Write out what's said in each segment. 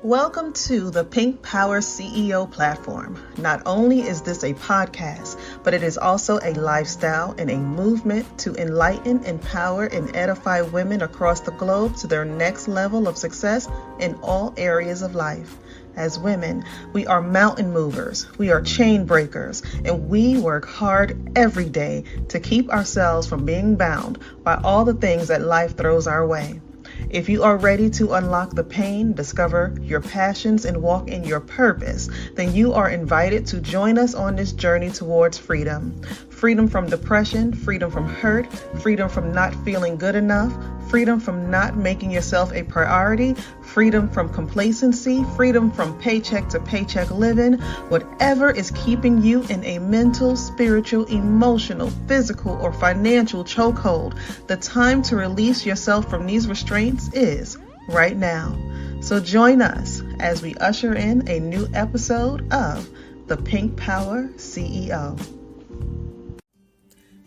Welcome to the Pink Power CEO platform. Not only is this a podcast, but it is also a lifestyle and a movement to enlighten, empower, and edify women across the globe to their next level of success in all areas of life. As women, we are mountain movers, we are chain breakers, and we work hard every day to keep ourselves from being bound by all the things that life throws our way. If you are ready to unlock the pain, discover your passions, and walk in your purpose, then you are invited to join us on this journey towards freedom. Freedom from depression, freedom from hurt, freedom from not feeling good enough, freedom from not making yourself a priority, freedom from complacency, freedom from paycheck to paycheck living, whatever is keeping you in a mental, spiritual, emotional, physical, or financial chokehold. The time to release yourself from these restraints is right now. So join us as we usher in a new episode of the Pink Power CEO.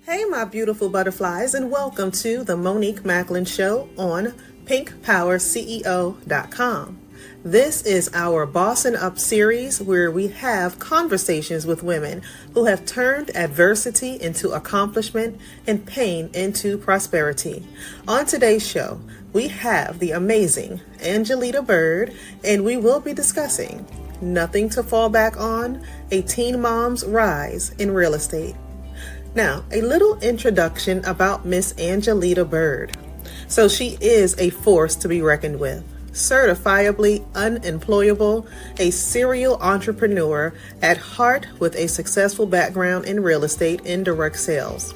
Hey, my beautiful butterflies, and welcome to the Monique Macklin Show on pinkpowerceo.com. This is our Bossing Up series where we have conversations with women who have turned adversity into accomplishment and pain into prosperity. On today's show, we have the amazing Angie Byrd, and we will be discussing Nothing to Fall Back On, a teen mom's rise in real estate. Now, a little introduction about Miss Angie Byrd. So she is a force to be reckoned with, certifiably unemployable, a serial entrepreneur at heart with a successful background in real estate and direct sales.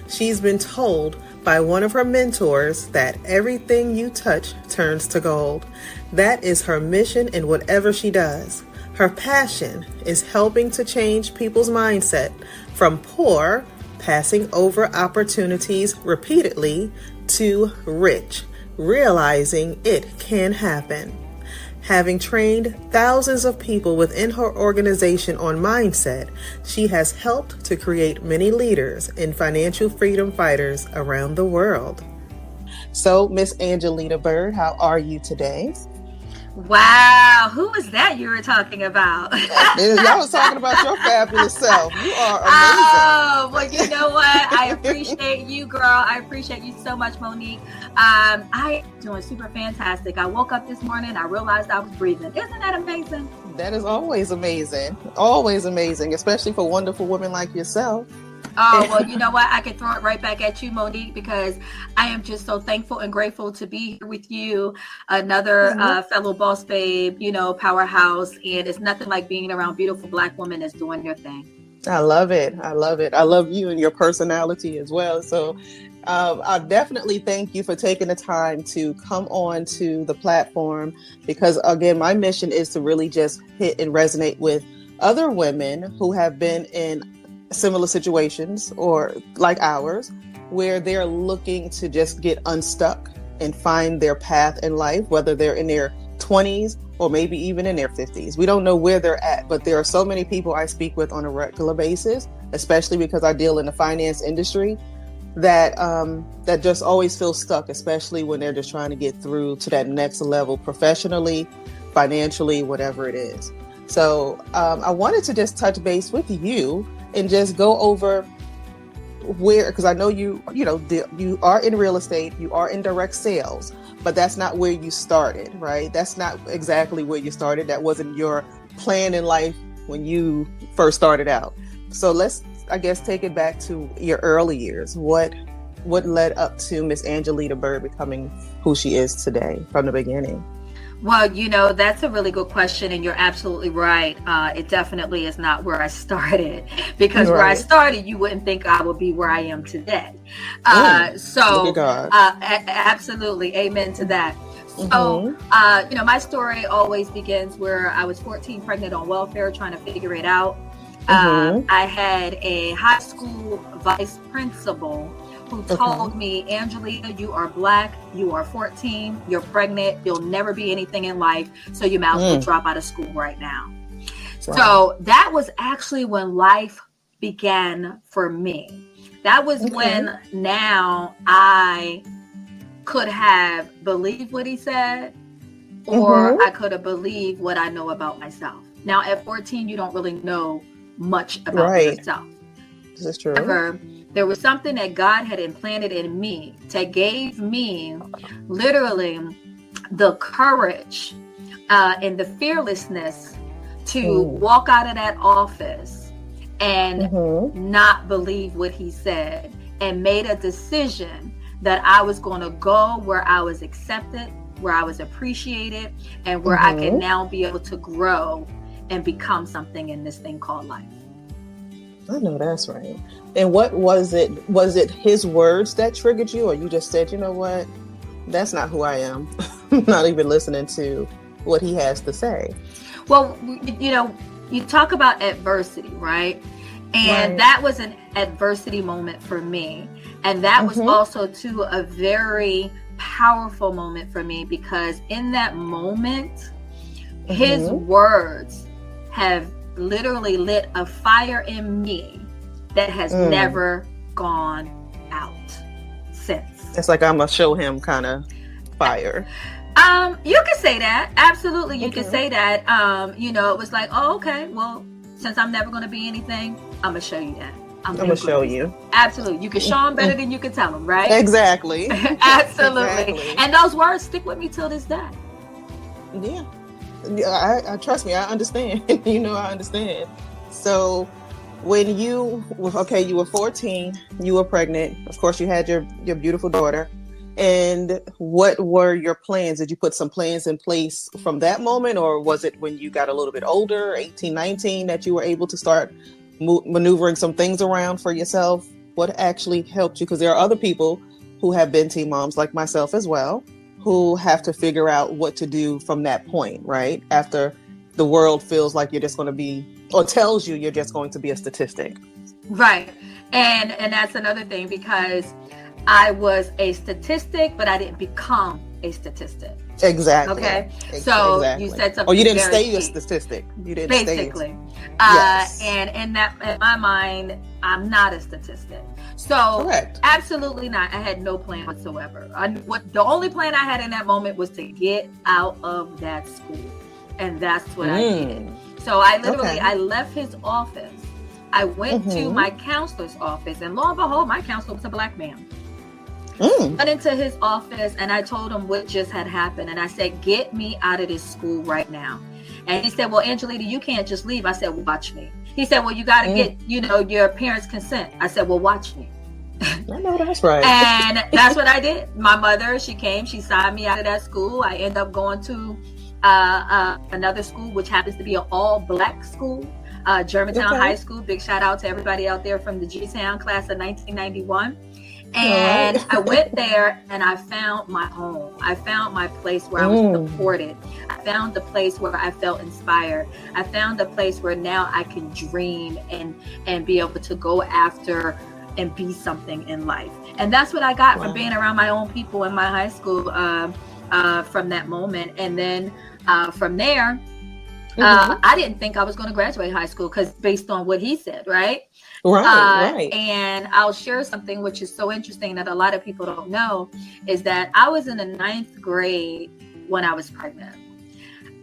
She's been told by one of her mentors that everything you touch turns to gold. That is her mission in whatever she does. Her passion is helping to change people's mindset from poor, passing over opportunities repeatedly, to rich, realizing it can happen. Having trained thousands of people within her organization on mindset, she has helped to create many leaders and financial freedom fighters around the world. So, Miss Angie Byrd, how are you today? Wow, who was that you were talking about? Y'all was talking about your fabulous self. You are amazing. Oh, well, you know what? I appreciate you, girl. I appreciate you so much, Monique. I am doing super fantastic. I woke up this morning, I realized I was breathing. Isn't that amazing? That is always amazing. Always amazing, especially for wonderful women like yourself. Oh, well, you know what? I can throw it right back at you, Monique, because I am just so thankful and grateful to be here with you, another fellow boss babe, powerhouse. And it's nothing like being around beautiful Black women that's doing their thing. I love it. I love it. I love you and your personality as well. So I definitely thank you for taking the time to come on to the platform because, again, my mission is to really just hit and resonate with other women who have been in similar situations or like ours, where they're looking to just get unstuck and find their path in life, whether they're in their 20s or maybe even in their 50s. We don't know where they're at, but there are so many people I speak with on a regular basis, especially because I deal in the finance industry, that just always feel stuck, especially when they're just trying to get through to that next level professionally, financially, whatever it is. So I wanted to just touch base with you and just go over where, because I know you are in real estate, you are in direct sales, but that's not where you started, right? That's not exactly where you started. That wasn't your plan in life when you first started out. So let's, I guess, take it back to your early years. What led up to Miss Angie Byrd becoming who she is today from the beginning? Well, that's a really good question, and you're absolutely right. It definitely is not where I started, because where I started, you wouldn't think I would be where I am today. Absolutely, amen to that. So, my story always begins where I was 14, pregnant on welfare, trying to figure it out. I had a high school vice principal who told me, Angelina, you are Black, you are 14, you're pregnant, you'll never be anything in life, so you might as well drop out of school right now. Wow. So that was actually when life began for me. That was when now I could have believed what he said, or I could have believed what I know about myself. Now, at 14, you don't really know much about yourself. This is true. However, there was something that God had implanted in me that gave me literally the courage and the fearlessness to walk out of that office and not believe what he said, and made a decision that I was going to go where I was accepted, where I was appreciated, and where I can now be able to grow and become something in this thing called life. I know that's right. And what was it? Was it his words that triggered you, or you just said, you know what, that's not who I am? I'm not even listening to what he has to say. Well, you know, you talk about adversity, right? And that was an adversity moment for me. And that was also, too, a very powerful moment for me, because in that moment, his words have literally lit a fire in me that has never gone out since. It's like I'm gonna show him kind of fire. You can say that. Absolutely, you can say that. You know, it was like, oh, okay, well, since I'm never going to be anything, I'm going to show you that. I'm going to show you. Absolutely. You can show them better than you can tell them, right? Exactly. Absolutely. Exactly. And those words stick with me till this day. Yeah. I trust me, I understand. You know, I understand. So when you were 14, you were pregnant. Of course, you had your beautiful daughter. And what were your plans? Did you put some plans in place from that moment? Or was it when you got a little bit older, 18, 19, that you were able to start maneuvering some things around for yourself? What actually helped you? Because there are other people who have been teen moms like myself as well, who have to figure out what to do from that point, right? After the world feels like you're just going to be, or tells you you're just going to be a statistic. Right. And that's another thing, because I was a statistic, but I didn't become a statistic. Exactly. Okay. So you said something. Or you didn't stay a statistic. You didn't basically. Yes. And in my mind, I'm not a statistic. So correct. Absolutely not. I had no plan whatsoever. The only plan I had in that moment was to get out of that school, and that's what I did. So I literally I left his office. I went to my counselor's office, and lo and behold, my counselor was a black man. Went into his office, and I told him what just had happened. And I said, get me out of this school right now. And he said, well, Angelita, you can't just leave. I said, well, watch me. He said, well, you got to get, your parents' consent. I said, well, watch me. I know that's right. And that's what I did. My mother, she came, she signed me out of that school. I ended up going to another school, which happens to be an all-black school, Germantown High School. Big shout out to everybody out there from the G-Town class of 1991. And I went there, and I found my home. I found my place where I was supported. I found the place where I felt inspired. I found the place where now I can dream and be able to go after and be something in life. And that's what I got from being around my own people in my high school from that moment. And then from there, I didn't think I was going to graduate high school, because based on what he said, right? Right. And I'll share something which is so interesting that a lot of people don't know, is that I was in the 9th grade when I was pregnant.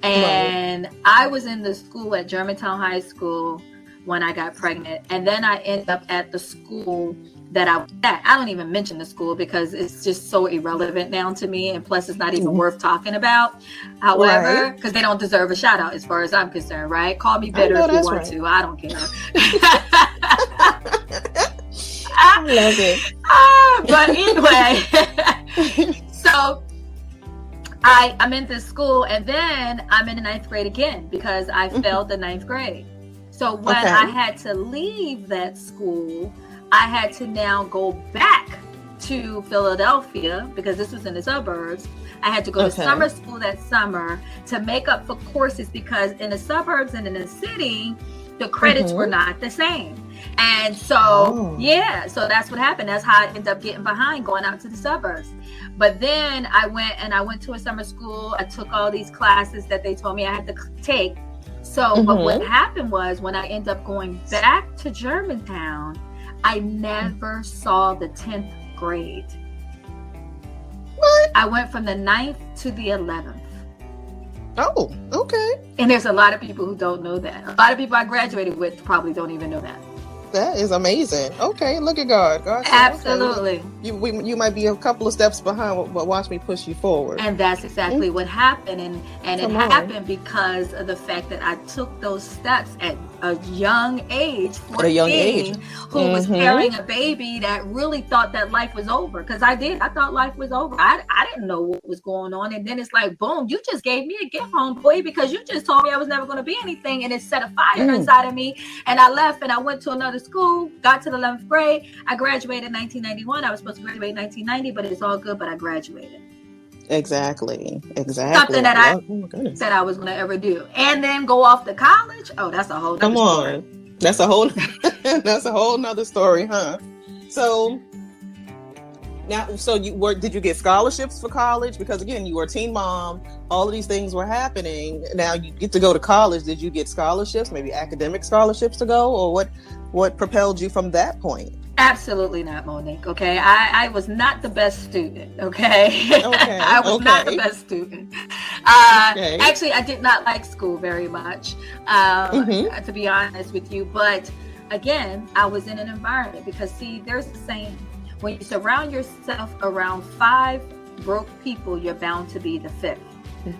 And I was in the school at Germantown High School when I got pregnant. And then I ended up at the school that I was at. I don't even mention the school because it's just so irrelevant now to me. And plus, it's not even worth talking about. However, because they don't deserve a shout out as far as I'm concerned, right? Call me bitter if you want to. I don't care. I love it. But anyway, so I'm in this school, and then I'm in the 9th grade again because I failed the 9th grade. So when I had to leave that school, I had to now go back to Philadelphia, because this was in the suburbs. I had to go to summer school that summer to make up for courses, because in the suburbs and in the city, the credits were not the same. And so, so that's what happened. That's how I ended up getting behind, going out to the suburbs. But then I went to a summer school. I took all these classes that they told me I had to take. So but what happened was, when I ended up going back to Germantown, I never saw the 10th grade. What? I went from the 9th to the 11th. Oh, okay. And there's a lot of people who don't know that. A lot of people I graduated with probably don't even know that. That is amazing. Okay, look at God. God said, Absolutely. Okay, you might be a couple of steps behind, but watch me push you forward. And that's exactly what happened. And it happened because of the fact that I took those steps at a young age, 14, at a young age, who was carrying a baby that really thought that life was over. Because I thought life was over. I didn't know what was going on. And then it's like, boom, you just gave me a gift, homeboy, because you just told me I was never going to be anything. And it set a fire inside of me. And I left and I went to another school, got to the 11th grade. I graduated in 1991. I was supposed to graduate in 1990, but it's all good. But I graduated. Exactly. Something that I said I was going to ever do, and then go off to college. Oh, that's a whole. Come on, story. That's a whole. That's a whole nother story, huh? So now, did you get scholarships for college? Because again, you were a teen mom. All of these things were happening. Now you get to go to college. Did you get scholarships? Maybe academic scholarships to go, or what propelled you from that point? Absolutely not, Monique. Okay, I was not the best student. Okay, I was not the best student. Actually, I did not like school very much, to be honest with you. But again, I was in an environment, because see, there's a saying: when you surround yourself around 5 broke people, you're bound to be the 5th.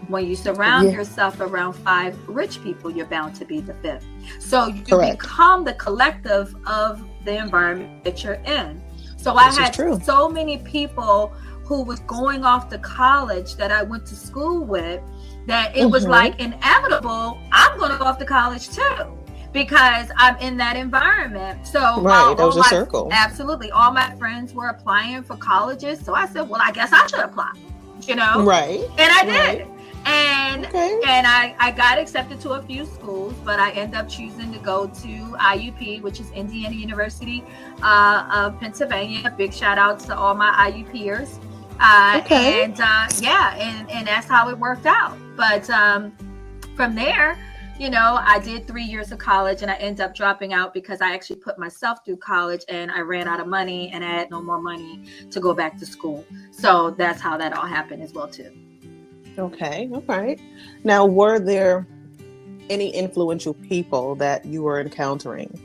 When you surround yourself around 5 rich people, you're bound to be the 5th. So you become the collective of the environment that you're in. So I had so many people who was going off to college that I went to school with, that it was like inevitable, I'm going to go off to college too, because I'm in that environment. So that was a circle. Absolutely. All my friends were applying for colleges. So I said, well, I guess I should apply, Right. And I did. And I got accepted to a few schools, but I ended up choosing to go to IUP, which is Indiana University of Pennsylvania. Big shout out to all my IUPers. And that's how it worked out. But from there, I did 3 years of college, and I ended up dropping out because I actually put myself through college, and I ran out of money, and I had no more money to go back to school. So that's how that all happened as well too. Okay. All right. Now, were there any influential people that you were encountering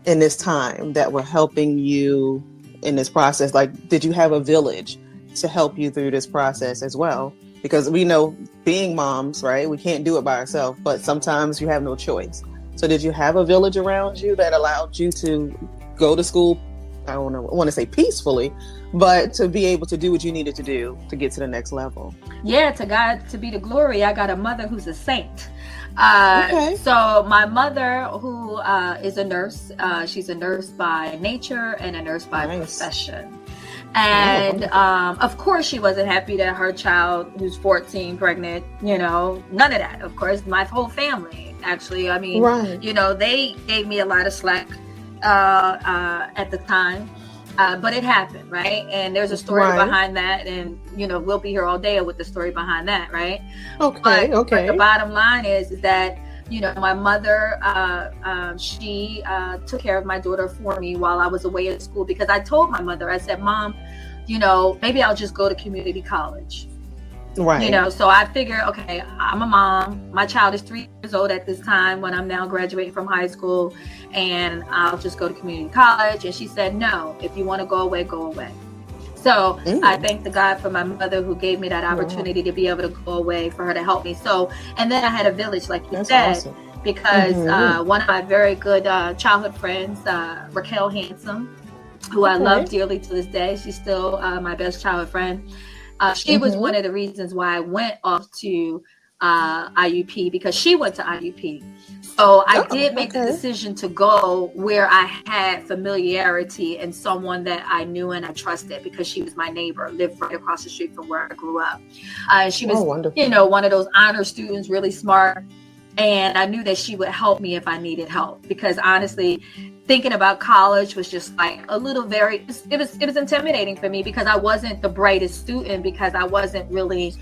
in this time that were helping you in this process? Like, did you have a village to help you through this process as well? Because we know, being moms, right, we can't do it by ourselves, but sometimes you have no choice. So did you have a village around you that allowed you to go to school, I want to say peacefully, but to be able to do what you needed to do to get to the next level? Yeah, to God to be the glory. I got a mother who's a saint. So my mother, who is a nurse, she's a nurse by nature and a nurse by profession. And of course, she wasn't happy that her child, who's 14, pregnant, none of that. Of course, my whole family, actually. I mean, they gave me a lot of slack at the time. But it happened, right? And there's a story behind that, and we'll be here all day with the story behind that, right? Okay. But the bottom line is that my mother, she took care of my daughter for me while I was away at school, because I told my mother, I said, Mom, maybe I'll just go to community college. Right. So I figure, okay, I'm a mom. My child is 3 years old at this time when I'm now graduating from high school, and I'll just go to community college. And she said, no, if you want to go away, go away. So I thank the God for my mother, who gave me that opportunity to be able to go away, for her to help me. So, and then I had a village, like you said, awesome. Because one of my very good childhood friends, Raquel Handsome, who I love dearly to this day, she's still my best childhood friend. She was one of the reasons why I went off to IUP, because she went to IUP. So I did make the decision to go where I had familiarity and someone that I knew and I trusted, because she was my neighbor, lived right across the street from where I grew up. She was, one of those honor students, really smart. And I knew that she would help me if I needed help, because honestly, thinking about college was just like a little it was intimidating for me, because I wasn't the brightest student, because I wasn't really,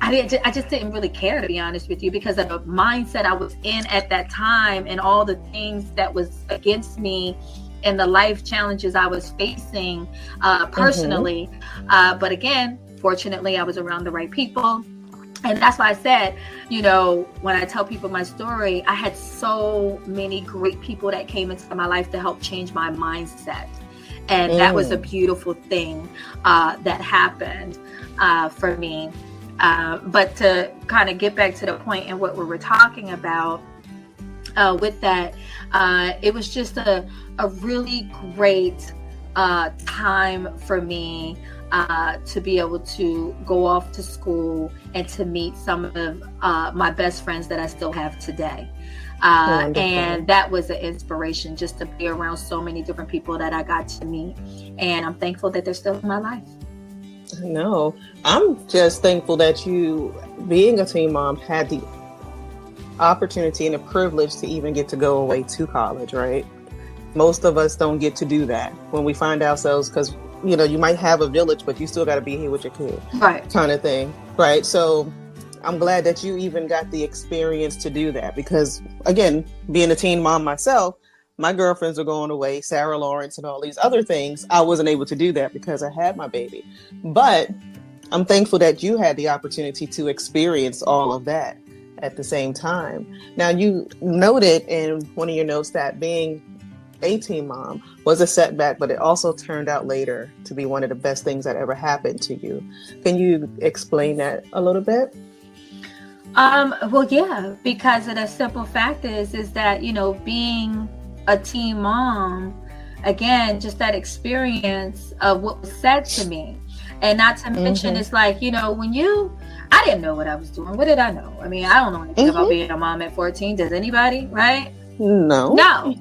I just didn't really care, to be honest with you, because of the mindset I was in at that time and all the things that was against me and the life challenges I was facing personally. But again, fortunately, I was around the right people. And that's why I said, when I tell people my story, I had so many great people that came into my life to help change my mindset. And that was a beautiful thing that happened for me. But to kind of get back to the point and what we were talking about with that, it was just a really great time for me to be able to go off to school and to meet some of my best friends that I still have today. And that was an inspiration, just to be around so many different people that I got to meet. And I'm thankful that they're still in my life. No, I'm just thankful that you, being a teen mom, had the opportunity and the privilege to even get to go away to college, right? Most of us don't get to do that when we find ourselves, because you might have a village, but you still got to be here with your kid, right? Kind of thing, right? So I'm glad that you even got the experience to do that, because again, being a teen mom myself, my girlfriends are going away, Sarah Lawrence and all these other things. I wasn't able to do that because I had my baby, but I'm thankful that you had the opportunity to experience all of that at the same time. Now, you noted in one of your notes that being a teen mom was a setback, but it also turned out later to be one of the best things that ever happened to you. Can you explain that a little bit? Well, yeah, because of the simple fact is that, being a teen mom, again, just that experience of what was said to me. And not to mention, it's like, I didn't know what I was doing. What did I know? I mean, I don't know anything about being a mom at 14. Does anybody, right? No,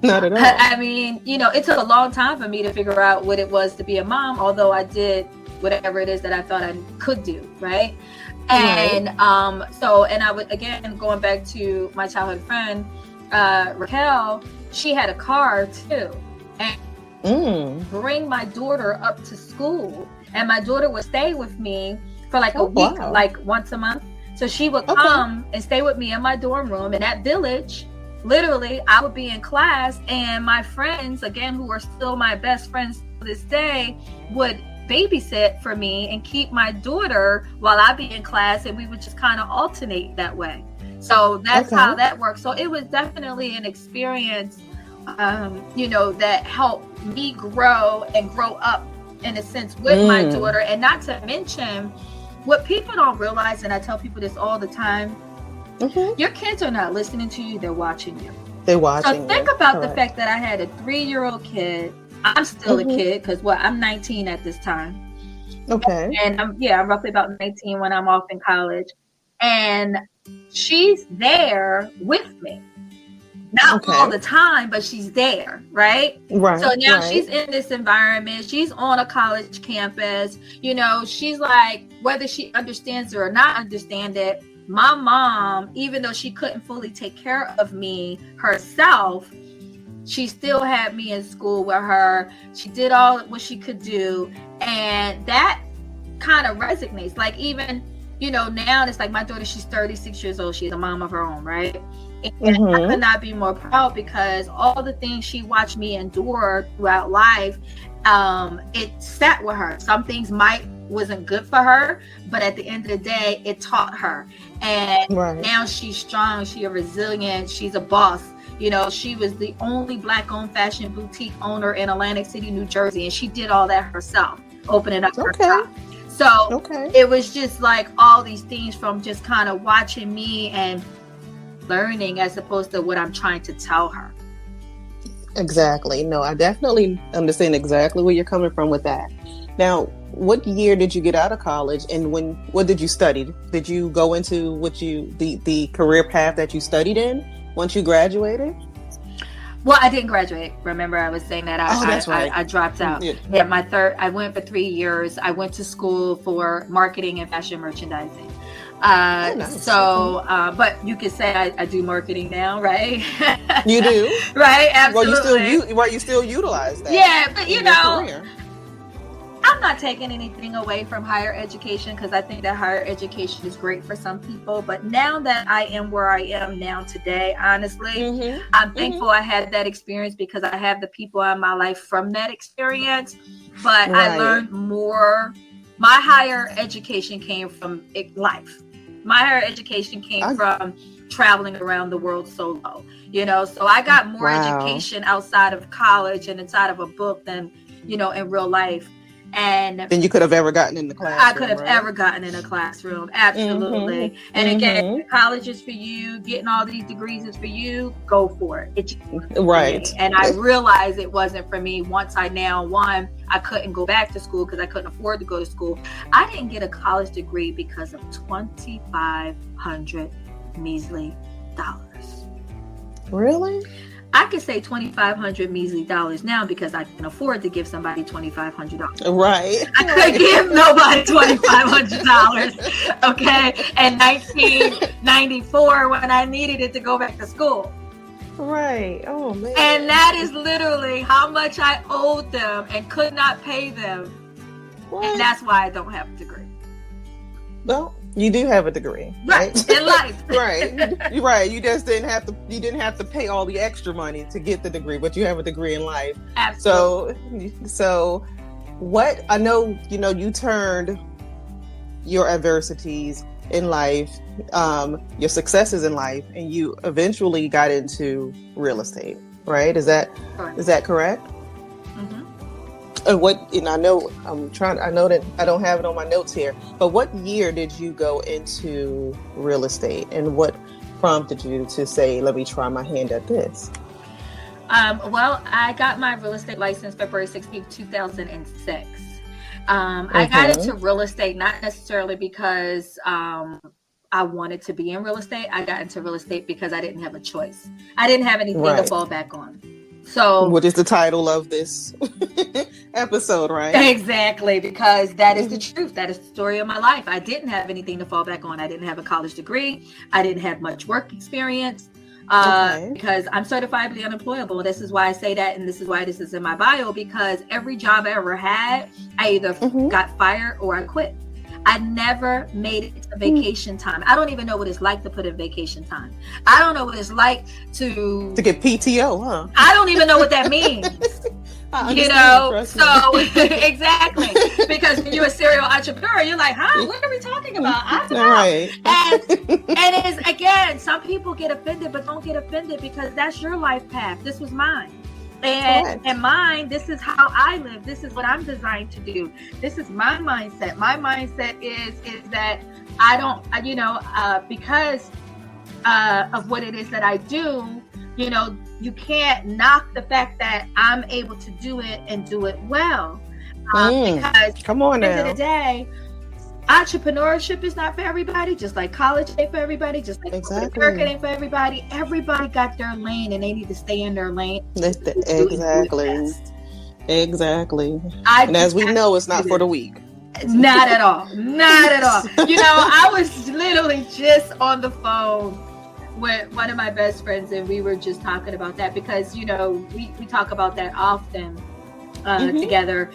not at all. I mean, it took a long time for me to figure out what it was to be a mom, although I did whatever it is that I thought I could do, right? And and I would, again, going back to my childhood friend, Raquel, she had a car too, and bring my daughter up to school, and my daughter would stay with me for like a week, like once a month. So she would come and stay with me in my dorm room in that village. Literally, I would be in class, and my friends, again, who are still my best friends to this day, would babysit for me and keep my daughter while I be in class, and we would just kind of alternate that way. So that's how that works. So it was definitely an experience, that helped me grow and grow up in a sense with my daughter. And not to mention, what people don't realize, and I tell people this all the time, your kids are not listening to you, they're watching you. They're watching. So think about the fact that I had a 3-year-old kid. I'm still a kid because I'm 19 at this time. Okay. And I'm roughly about 19 when I'm off in college. And she's there with me. Not all the time, but she's there, right? Right. So now she's in this environment. She's on a college campus. She's like, whether she understands it or not understand it, my mom, even though she couldn't fully take care of me herself, she still had me in school with her. She did all what she could do. And that kind of resonates. Like, even, now it's like my daughter, she's 36 years old. She's a mom of her own, right? And I could not be more proud, because all the things she watched me endure throughout life, it sat with her. Some things wasn't good for her, but at the end of the day, it taught her. And now she's strong. She's resilient. She's a boss. She was the only Black-owned fashion boutique owner in Atlantic City, New Jersey, and she did all that herself, opening up her shop. So it was just like all these things from just kind of watching me and learning, as opposed to what I'm trying to tell her. Exactly. No, I definitely understand exactly where you're coming from with that. Now, what year did you get out of college, and what did you study? Did you go into the career path that you studied in once you graduated? Well, I didn't graduate. Remember, I was saying that I dropped out. Yeah, I went for 3 years. I went to school for marketing and fashion merchandising. Nice. But you could say I do marketing now, right? You do, right? Absolutely. Well, you still utilize that. Yeah, but I'm not taking anything away from higher education, because I think that higher education is great for some people. But now that I am where I am now today, honestly, I'm thankful I had that experience, because I have the people in my life from that experience. But I learned more. My higher education came from life. My higher education came from traveling around the world solo, so I got more education outside of college and inside of a book than, in real life. And then you could have ever gotten in the classroom. I could have ever gotten in a classroom. Absolutely. And again, college is for you. Getting all these degrees is for you. Go for it. It's right. And I realized it wasn't for me once I couldn't go back to school because I couldn't afford to go to school. I didn't get a college degree because of $2,500 measly dollars. Really? I could say $2,500 measly dollars now because I can afford to give somebody $2,500. Right. I couldn't give nobody $2,500. Okay. In 1994 when I needed it to go back to school. Right. Oh man. And that is literally how much I owed them and could not pay them. What? And that's why I don't have a degree. Well, you do have a degree, right? In life. Right. You're right. You just didn't have to pay all the extra money to get the degree, but you have a degree in life. Absolutely. So what I know, you turned your adversities in life, your successes in life, and you eventually got into real estate, right? Is that correct? And I know that I don't have it on my notes here, but what year did you go into real estate, and what prompted you to say, let me try my hand at this? Well, I got my real estate license February 16th, 2006. I got into real estate not necessarily because I wanted to be in real estate. I got into real estate because I didn't have a choice. I didn't have anything to fall back on. So, which is the title of this episode, right? Exactly, because that is the truth. That is the story of my life. I didn't have anything to fall back on. I didn't have a college degree. I didn't have much work experience because I'm certifiably unemployable. This is why I say that, and this is why this is in my bio, because every job I ever had, I either got fired or I quit. I never made it to vacation time. I don't even know what it's like to put in vacation time. I don't know what it's like to get PTO, huh? I don't even know what that means. So exactly. Because when you're a serial entrepreneur, you're like, huh, what are we talking about? I don't know. Right. And it is, again, some people get offended, but don't get offended because that's your life path. This was mine. And mine, this is how I live. This is what I'm designed to do. This is my mindset. My mindset is that I don't, because of what it is that I do, you can't knock the fact that I'm able to do it and do it well. Because come on now. At the end of the day, entrepreneurship is not for everybody, just like college ain't for everybody, just like work ain't for everybody. Everybody got their lane and they need to stay in their lane. Exactly. And as we know, it's not for the weak. Not at all. Not at all. I was literally just on the phone with one of my best friends and we were just talking about that because, we talk about that often together,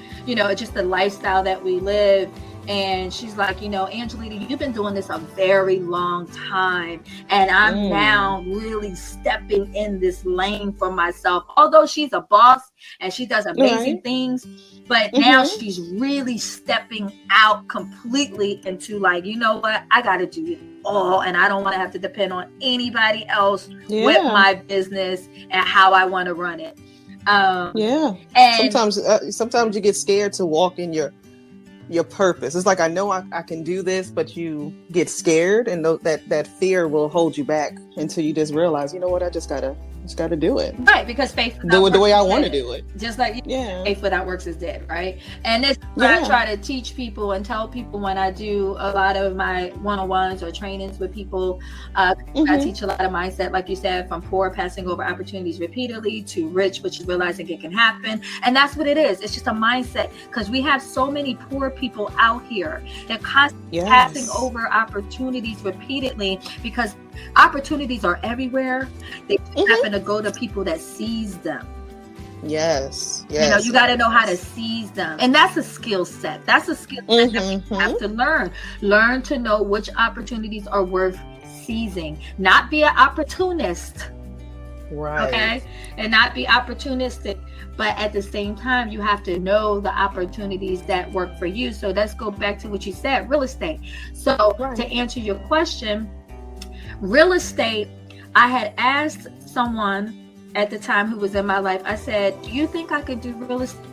just the lifestyle that we live. And she's like, Angelina, you've been doing this a very long time. And I'm now really stepping in this lane for myself. Although she's a boss and she does amazing things. But now she's really stepping out completely into like, you know what? I got to do it all. And I don't want to have to depend on anybody else with my business and how I want to run it. And sometimes you get scared to walk in your purpose. It's like, I know I can do this, but you get scared and that fear will hold you back until you just realize, you know what, I just gotta do it. Right, because faith do it the way I want to do it. Just like faith without works is dead, right? And this is what I try to teach people and tell people when I do a lot of my one-on-ones or trainings with people. I teach a lot of mindset, like you said, from poor, passing over opportunities repeatedly, to rich, which is realizing it can happen. And that's what it is. It's just a mindset, because we have so many poor people out here that constantly passing over opportunities repeatedly, because opportunities are everywhere. They happen to go to people that seize them. Yes. You got to know how to seize them, and that's a skill set. That's a skill set that you have to learn to know which opportunities are worth seizing. Not be an opportunist, right? Okay, and not be opportunistic. But at the same time, you have to know the opportunities that work for you. So let's go back to what you said, real estate. So to answer your question, real estate, I had asked someone at the time who was in my life, I said, do you think I could do real estate?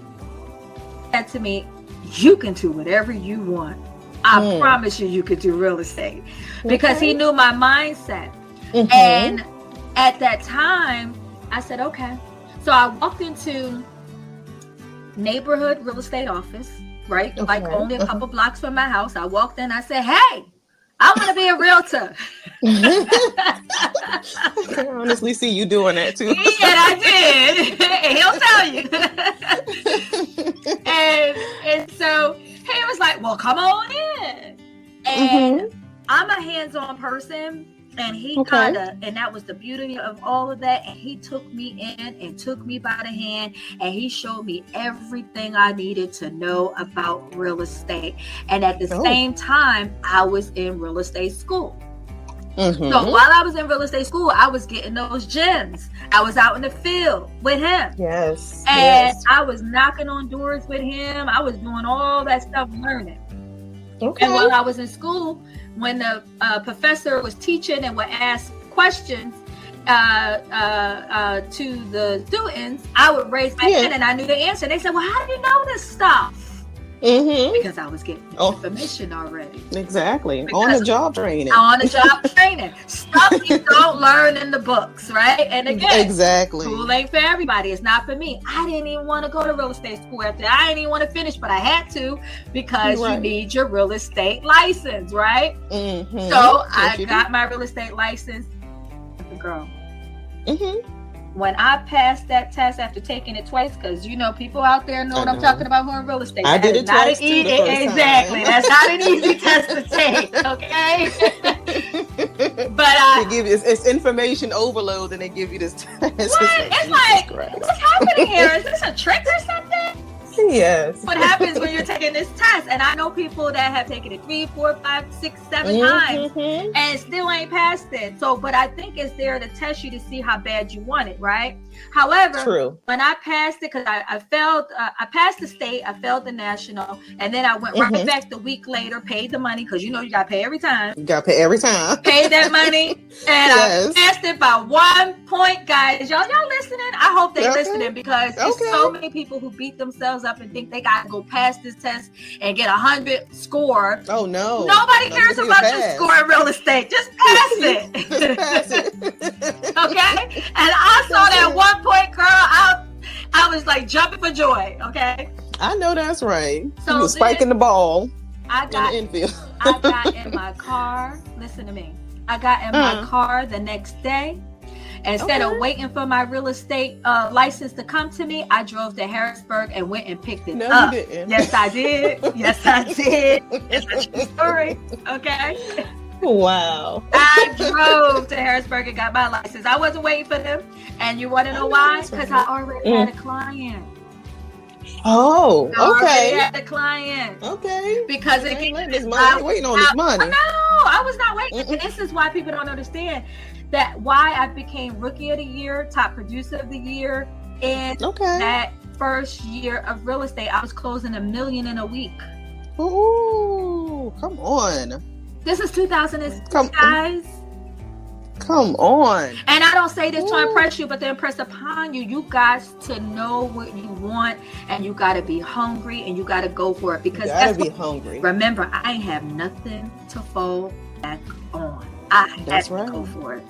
He said to me, you can do whatever you want. I promise you could do real estate. Because he knew my mindset. And at that time, I said, okay. So I walked into neighborhood real estate office, right? Like only a couple blocks from my house. I walked in, I said, hey, I want to be a realtor. I can honestly see you doing that too. Yeah, I did. He'll tell you. and so he was like, well, come on in. And I'm a hands-on person. And he and that was the beauty of all of that. And he took me in and took me by the hand, and he showed me everything I needed to know about real estate. And at the same time, I was in real estate school. So while I was in real estate school, I was getting those gems. I was out in the field with him. Yes. And I was knocking on doors with him. I was doing all that stuff, learning. And while I was in school, when the professor was teaching and would ask questions to the students, I would raise my hand and I knew the answer. They said, well, how do you know this stuff? Because I was getting information already. Exactly. On the job training. Stuff you don't learn in the books, right? And again, school ain't for everybody. It's not for me. I didn't even want to go to real estate school after that. I didn't even want to finish, but I had to because you need your real estate license, right? So I got my real estate license. Girl. When I passed that test after taking it twice, because people out there know what I'm talking about who are in real estate. I did it twice too. Exactly. That's not an easy test to take, okay? But they give you it's information overload, and they give you this test. What? It's like, what's happening here? Is this a trick or something? Yes. What happens when you're taking this test? And I know people that have taken it 3, 4, 5, 6, 7 times and still ain't passed it. So, but I think it's there to test you to see how bad you want it, right? However, when I passed it, because I failed, I passed the state, I failed the national, and then I went right back the week later, paid the money, because you got to pay every time. You got to pay every time. Paid that money, and I passed it by 1 point, guys. Y'all listening? I hope they're listening, because there's so many people who beat themselves up and think they got to go pass this test and get 100 score. Oh, no. Nobody cares about your score in real estate. Just pass it. Just pass it. Okay? And I saw that 1 point, girl. I was like jumping for joy. Okay? I know that's right. So you were spiking the ball in the infield. I got in my car. Listen to me. I got in my car the next day. Instead of waiting for my real estate license to come to me, I drove to Harrisburg and went and picked it up. You didn't. Yes, I did. Yes, I did. It's a true story. Okay. Wow. I drove to Harrisburg and got my license. I wasn't waiting for them. And you want to know why? Because I already had a client. Oh, okay. I had a client. Okay. Because I ain't waiting on this money. No, I was not waiting. And this is why people don't understand that why I became Rookie of the Year, Top Producer of the Year, in that first year of real estate. I was closing $1 million in a week. Ooh, come on. This is 2006, guys. Come on. And I don't say this to impress you, but to impress upon you. You guys to know what you want, and you got to be hungry, and you got to go for it. Because hungry. Remember, I ain't have nothing to fall back on. I had to go for it.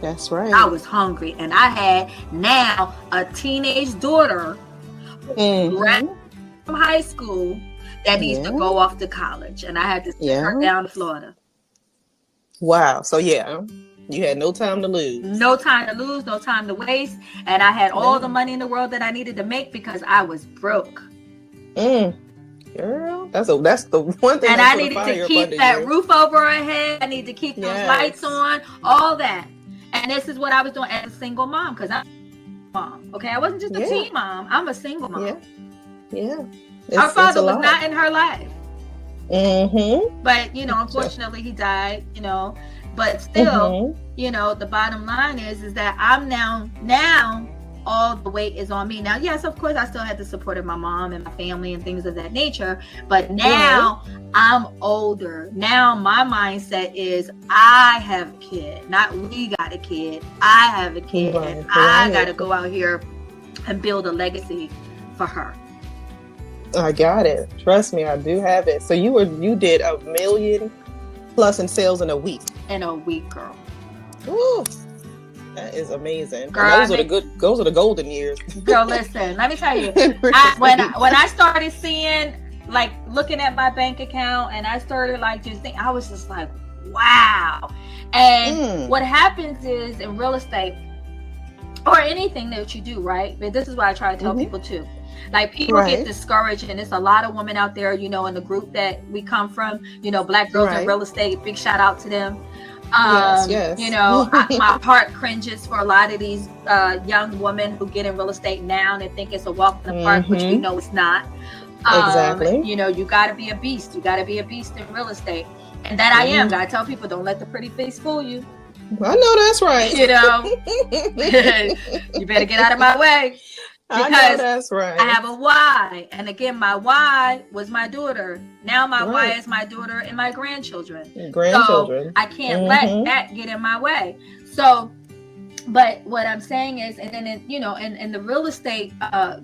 That's right. I was hungry, and I had now a teenage daughter from high school that needs to go off to college, and I had to send her down to Florida. Wow. So you had no time to lose. No time to lose, no time to waste, and I had all the money in the world that I needed to make because I was broke. Girl, that's the one thing. And I needed to keep that roof over our head. I need to keep those lights on, all that. And this is what I was doing as a single mom, because I'm a mom. Okay, I wasn't just a teen mom. I'm a single mom. Our father was not in her life. But unfortunately, he died. But still, the bottom line is that I'm now all the weight is on me. Now, yes, of course, I still had the support of my mom and my family and things of that nature. But now I'm older. Now my mindset is I have a kid, not we got a kid. I have a kid, and I got to go out here and build a legacy for her. I got it. Trust me, I do have it. So you did $1 million plus in sales in a week. In a week, girl. Ooh, that is amazing. Girl, those are the golden years. Girl, listen, let me tell you. When I started seeing, like, looking at my bank account, and I started like just thinking, I was just like, wow. And what happens is in real estate or anything that you do, right? But this is what I try to tell people too. Like, people get discouraged, and it's a lot of women out there, in the group that we come from, Black girls in real estate. Big shout out to them. Yes. My heart cringes for a lot of these young women who get in real estate now and think it's a walk in the park, which it's not. Exactly. You got to be a beast. You got to be a beast in real estate, and that I am. I tell people, don't let the pretty face fool you. I know that's right. You better get out of my way. Because I know that's right. I have a why. And again, my why was my daughter. Now my why is my daughter and my grandchildren. So I can't let that get in my way. So, but what I'm saying is, and then, in the real estate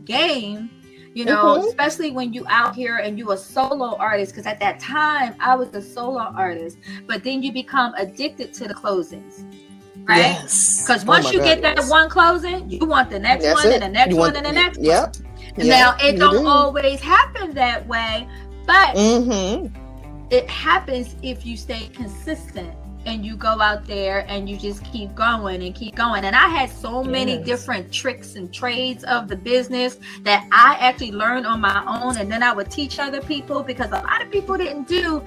game, especially when you out here and you a solo artist, because at that time I was a solo artist, but then you become addicted to the closings. Right? Yes. Because once you get that one closing, you want the next one and the next one and the next one. Yep. Now, it don't always happen that way, but it happens if you stay consistent and you go out there and you just keep going and keep going. And I had so many different tricks and trades of the business that I actually learned on my own, and then I would teach other people, because a lot of people didn't do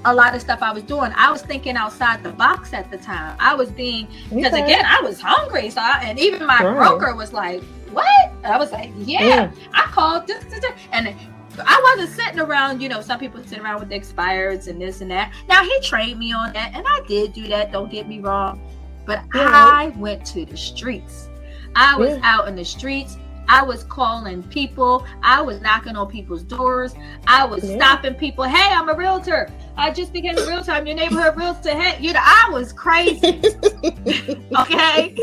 a lot of stuff I was doing. I was thinking outside the box at the time. I was being, because again, I was hungry. So and even my broker was like, what? I was like, I called this, and I wasn't sitting around, some people sit around with the expireds and this and that. Now, he trained me on that, and I did do that, don't get me wrong. But I went to the streets. I was out in the streets. I was calling people. I was knocking on people's doors. I was stopping people. Hey, I'm a realtor. I just became a realtor. I'm your neighborhood realtor. Hey, I was crazy. Okay.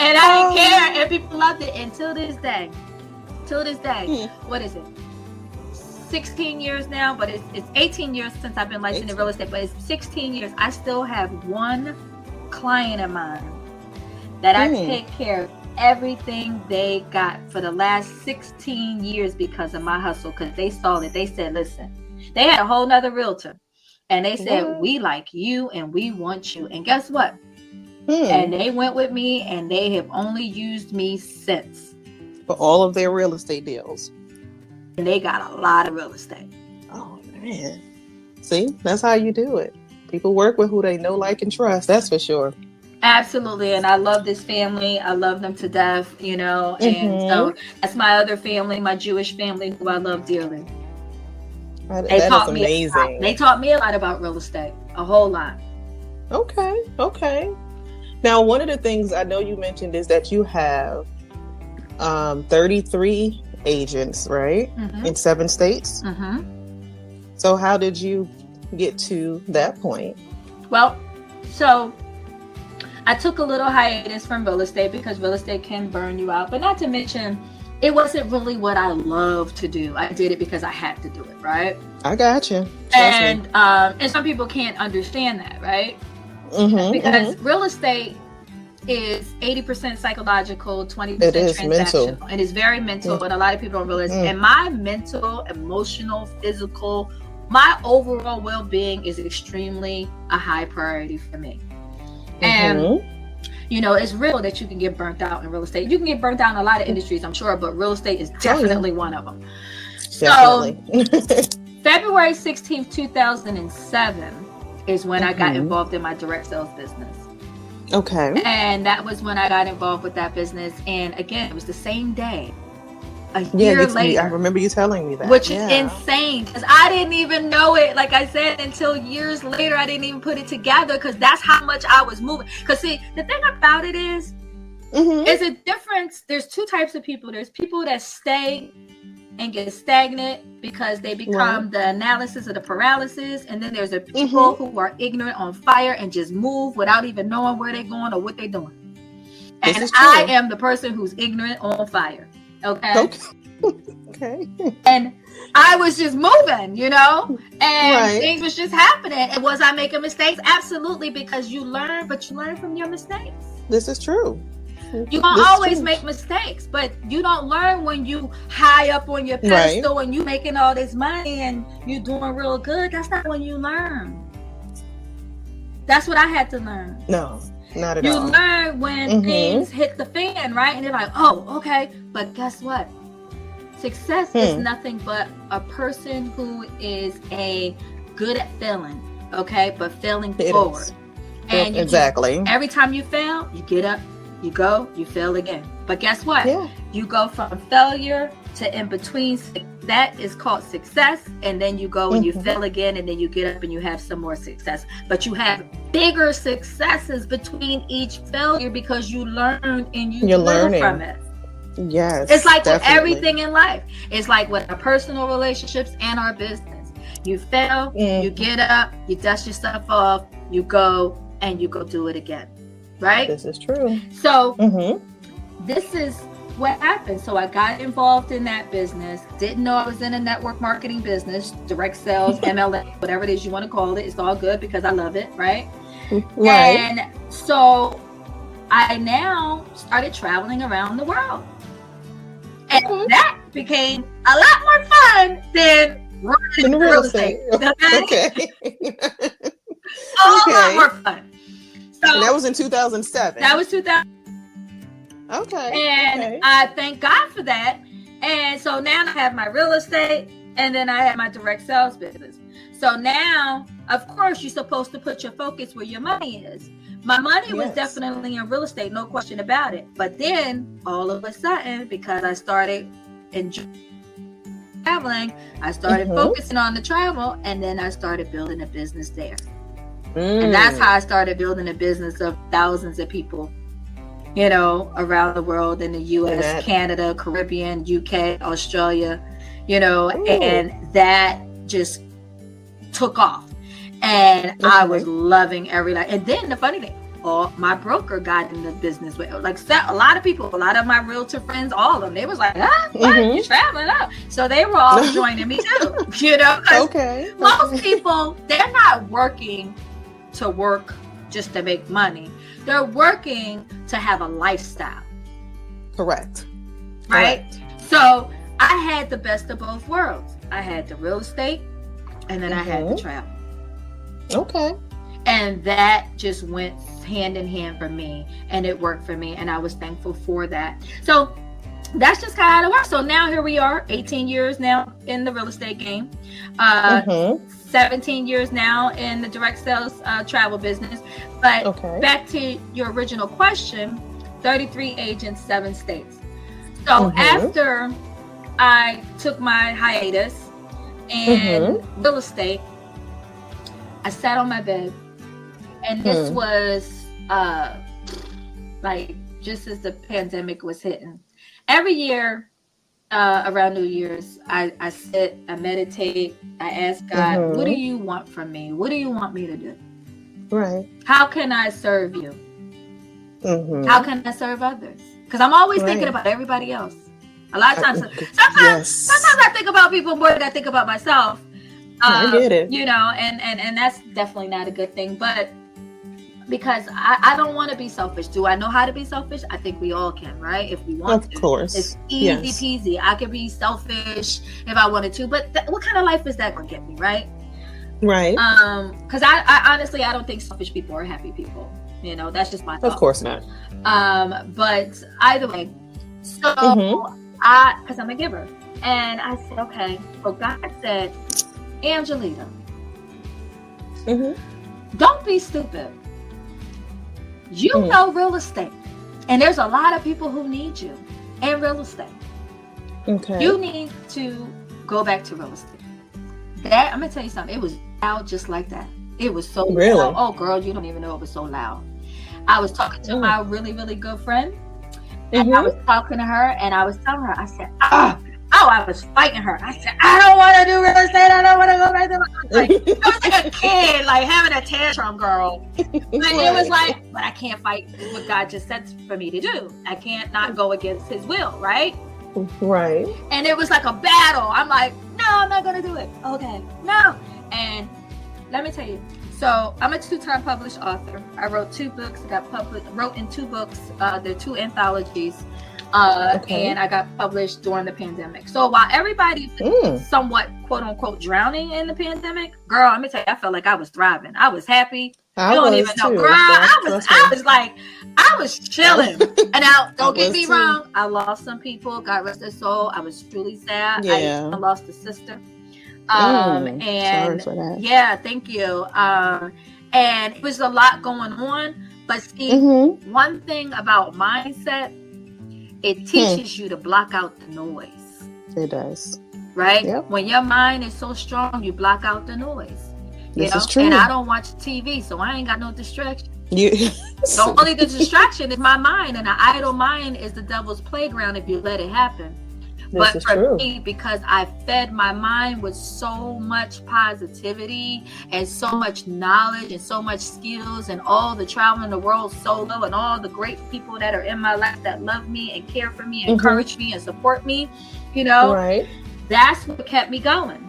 And I didn't care, and people loved it until this day. What is it? 16 years now, but it's 18 years since I've been licensed in real estate, but it's 16 years. I still have one client of mine that I take care of everything they got for the last 16 years because of my hustle, because they saw it. They said, listen, they had a whole nother realtor, and they said, we like you and we want you. And guess what? And they went with me, and they have only used me since. For all of their real estate deals. And they got a lot of real estate. Oh, man. See, that's how you do it. People work with who they know, like, and trust. That's for sure. Absolutely. And I love this family. I love them to death, and so that's my other family, my Jewish family, who I love dearly. That is amazing. They taught me a lot about real estate, a whole lot. Okay. Now, one of the things I know you mentioned is that you have 33 agents, right? In 7 states. So how did you get to that point? Well, so I took a little hiatus from real estate because real estate can burn you out, but not to mention, it wasn't really what I love to do. I did it because I had to do it, right? I got you. And some people can't understand that, right? Because real estate is 80% psychological, 20% transactional. Mental. It is very mental, and a lot of people don't realize. And my mental, emotional, physical, my overall well-being is extremely a high priority for me. And it's real that you can get burnt out in real estate. You can get burnt out in a lot of industries, I'm sure, but real estate is definitely one of them. Definitely. So February 16th, 2007 is when I got involved in my direct sales business. Okay. And that was when I got involved with that business. And again, it was the same day. A year later. I remember you telling me that. Which is insane, because I didn't even know it, like I said, until years later. I didn't even put it together, because that's how much I was moving. Because see, the thing about it is, There's a difference. There's two types of people. There's people that stay and get stagnant because they become the analysis of the paralysis. And then there's the people who are ignorant on fire and just move without even knowing where they're going or what they're doing. And I am the person who's ignorant on fire. Okay. And I was just moving, you know, and things was just happening. And was I making mistakes? Absolutely, because you learn, but you learn from your mistakes. This is true. You're going to always make mistakes, but you don't learn when you high up on your pedestal and you making all this money and you doing real good. That's not when you learn. That's what I had to learn. No, not at all. You learn when things hit the fan, right? And they're like, oh, okay. But guess what? Success is nothing but a person who is good at failing, okay? But failing forward. And every time you fail, you get up. You go, you fail again. But guess what? You go from failure to in between. That is called success. And then you go and you fail again, and then you get up and you have some more success. But you have bigger successes between each failure because you learn and you learn from it. Yes. It's like with everything in life. It's like with our personal relationships and our business. You fail, you get up, you dust yourself off, you go and you go do it again. Right? This is true. So this is what happened. So I got involved in that business. Didn't know I was in a network marketing business, direct sales, MLM, whatever it is you want to call it. It's all good because I love it. Right. And so I now started traveling around the world. And that became a lot more fun than running real estate. Okay. A lot more fun. So, and that was in 2007. That was 2000. Okay. And I thank God for that. And so now I have my real estate, and then I have my direct sales business. So now, of course, you're supposed to put your focus where your money is. My money was definitely in real estate, no question about it. But then, all of a sudden, because I started enjoying traveling, I started focusing on the travel, and then I started building a business there. And that's how I started building a business of thousands of people, you know, around the world, in the U.S., Canada, Caribbean, UK, Australia, you know, and that just took off. And I was loving every night. And then the funny thing, my broker got in the business with, like, a lot of people, a lot of my realtor friends, all of them, they was like, what? You traveling up? So they were all joining me too, you know. Most people, they're not working to work just to make money. They're working to have a lifestyle. Correct. Right? So I had the best of both worlds. I had the real estate, and then I had the travel. Okay. And that just went hand in hand for me, and it worked for me, and I was thankful for that. So that's just kind of how it works. So now here we are, 18 years now in the real estate game. 17 years now in the direct sales travel business. But back to your original question, 33 agents, 7 states. So after I took my hiatus in real estate, I sat on my bed, and this was like just as the pandemic was hitting. Every year, around New Year's, I sit, I meditate, I ask God, what do you want from me? What do you want me to do? Right. How can I serve you? How can I serve others? Because I'm always thinking about everybody else. A lot of times, sometimes I think about people more than I think about myself. I get it. You know, and that's definitely not a good thing. But because I don't want to be selfish. Do I know how to be selfish? I think we all can, right? If we want to. Of course. It's easy peasy. I could be selfish if I wanted to. But what kind of life is that going to get me, right? Right. Because I honestly, I don't think selfish people are happy people. You know, that's just my thought. Of course not. But either way, so because I'm a giver. And I said, okay. So God said, Angelita, don't be stupid. You know real estate, and there's a lot of people who need you in real estate. Okay. You need to go back to real estate. That, I'm gonna tell you something. It was loud just like that. It was so loud. Oh, girl, you don't even know it was so loud. I was talking to my really, really good friend, And I was talking to her, and I was telling her, I said, I was fighting her. I said, I don't want to do real estate. I don't want to go back to I was like a kid, like having a tantrum, girl. But it was like, but I can't fight what God just said for me to do. I can't not go against his will, right? Right. And it was like a battle. I'm like, no, I'm not going to do it. Okay, no. And let me tell you, so I'm a 2-time published author. I wrote 2 books, wrote in 2 books. They're 2 anthologies. And I got published during the pandemic. So while everybody was somewhat quote unquote drowning in the pandemic, girl, let me tell you, I felt like I was thriving. I was happy. I don't even know, girl. I was chilling. And now, don't get me wrong, I lost some people. God rest their soul. I was truly sad. I lost a sister. And sorry for that. Yeah, thank you. And it was a lot going on. But see, one thing about mindset, it teaches you to block out the noise. It does. Right? Yep. When your mind is so strong, you block out the noise. This is true. And I don't watch TV, so I ain't got no distraction. So only the distraction is my mind, and an idle mind is the devil's playground if you let it happen. But for me, because I fed my mind with so much positivity and so much knowledge and so much skills and all the traveling the world solo and all the great people that are in my life that love me and care for me, encourage me and support me, that's what kept me going.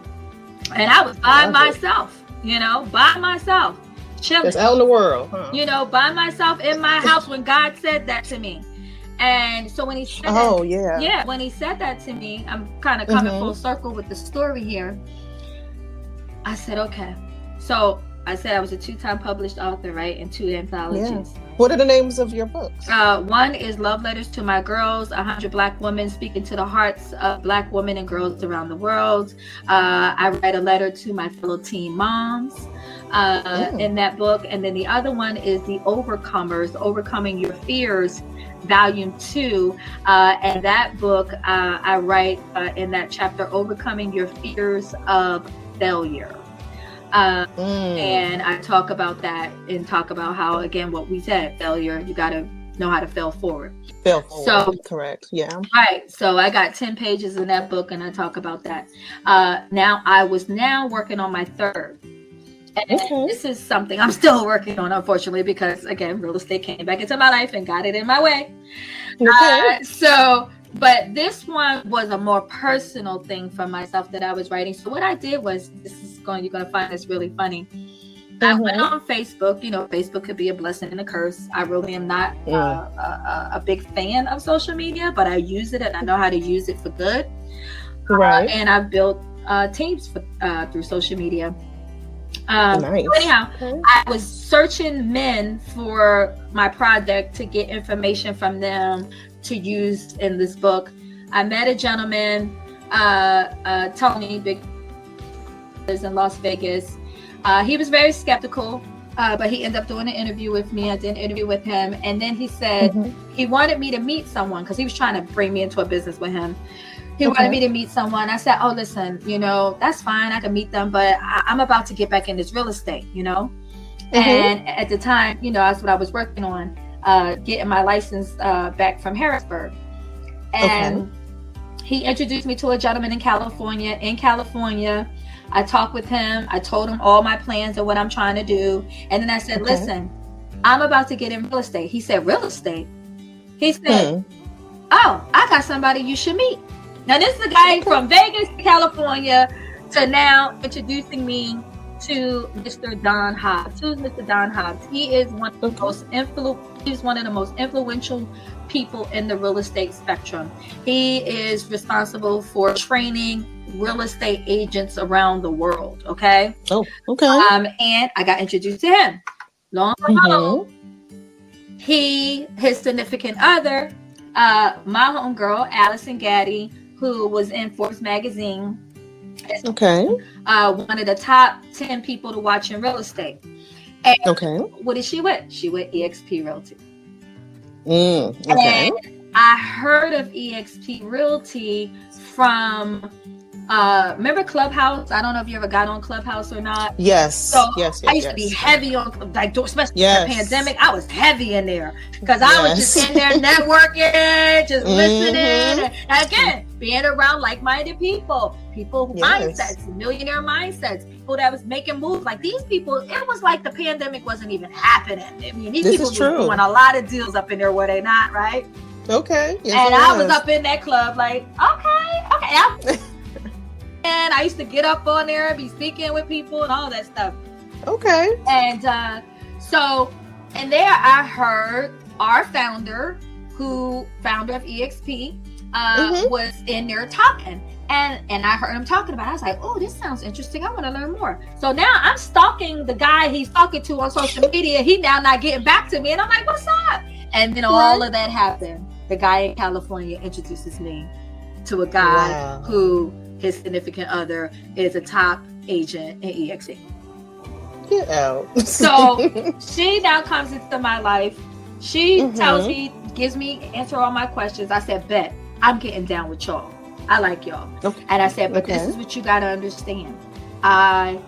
And I was by myself, by myself, chilling. Just out in the world, by myself in my house when God said that to me. And so when he said when he said that to me, I'm kind of coming full circle with the story here. I said, okay. So I said I was a 2-time published author, right? And 2 anthologies. What are the names of your books? One is Love Letters to My Girls, 100 Black Women Speaking to the Hearts of Black Women and Girls Around the World. I write a letter to my fellow teen moms in that book. And then the other one is The Overcomers, Overcoming Your Fears, Volume 2, and that book I write in that chapter, Overcoming Your Fears of Failure. And I talk about that and talk about how, again, what we said, failure, you got to know how to fail forward. So correct. Yeah. Right. So I got 10 pages in that book and I talk about that. Now I was working on my 3rd. And this is something I'm still working on, unfortunately, because, again, real estate came back into my life and got it in my way. But this one was a more personal thing for myself that I was writing. So what I did was, you're going to find this really funny. I went on Facebook. Facebook could be a blessing and a curse. I really am not a big fan of social media, but I use it and I know how to use it for good. Right. And I've built teams through social media. Nice. Anyhow, I was searching men for my project to get information from them to use in this book. I met a gentleman, Tony, big in Las Vegas. He was very skeptical, but he ended up doing an interview with me. I did an interview with him, and then he said he wanted me to meet someone because he was trying to bring me into a business with him. He wanted me to meet someone. I said, oh, listen, that's fine. I can meet them, but I'm about to get back in this real estate, And at the time, that's what I was working on, getting my license back from Harrisburg. And he introduced me to a gentleman in California. I talked with him. I told him all my plans and what I'm trying to do. And then I said, listen, I'm about to get in real estate. He said, real estate? He said, oh, I got somebody you should meet. Now, this is a guy from Vegas, California, to now introducing me to Mr. Don Hobbs. Who's Mr. Don Hobbs? He is one of the most influential people in the real estate spectrum. He is responsible for training real estate agents around the world. Okay. Oh, okay. And I got introduced to him. Long ago, his significant other, my homegirl, Allison Gaddy, who was in Forbes magazine. One of the top 10 people to watch in real estate. And what is she with? She with eXp Realty. And I heard of eXp Realty from remember Clubhouse? I don't know if you ever got on Clubhouse or not. Yes. So yes. I used to be heavy on, like, especially in the pandemic. I was heavy in there because I was just in there networking, just listening, and again, being around like-minded people mindsets, millionaire mindsets, people that was making moves. Like these people, it was like the pandemic wasn't even happening. I mean, these people were doing a lot of deals up in there, were they not? Right? Okay. Yes, and I was up in that club, like, okay. And I used to get up on there and be speaking with people and all that stuff. Okay. And and there I heard our founder of EXP, was in there talking. And I heard him talking about it. I was like, oh, this sounds interesting. I want to learn more. So now I'm stalking the guy he's talking to on social media. He now not getting back to me. And I'm like, what's up? And then all of that happened. The guy in California introduces me to a guy who his significant other is a top agent in EXP. Get out. So she now comes into my life. She tells me, gives me, answer all my questions. I said, bet, I'm getting down with y'all. I like y'all. Okay. And I said, but this is what you got to understand. I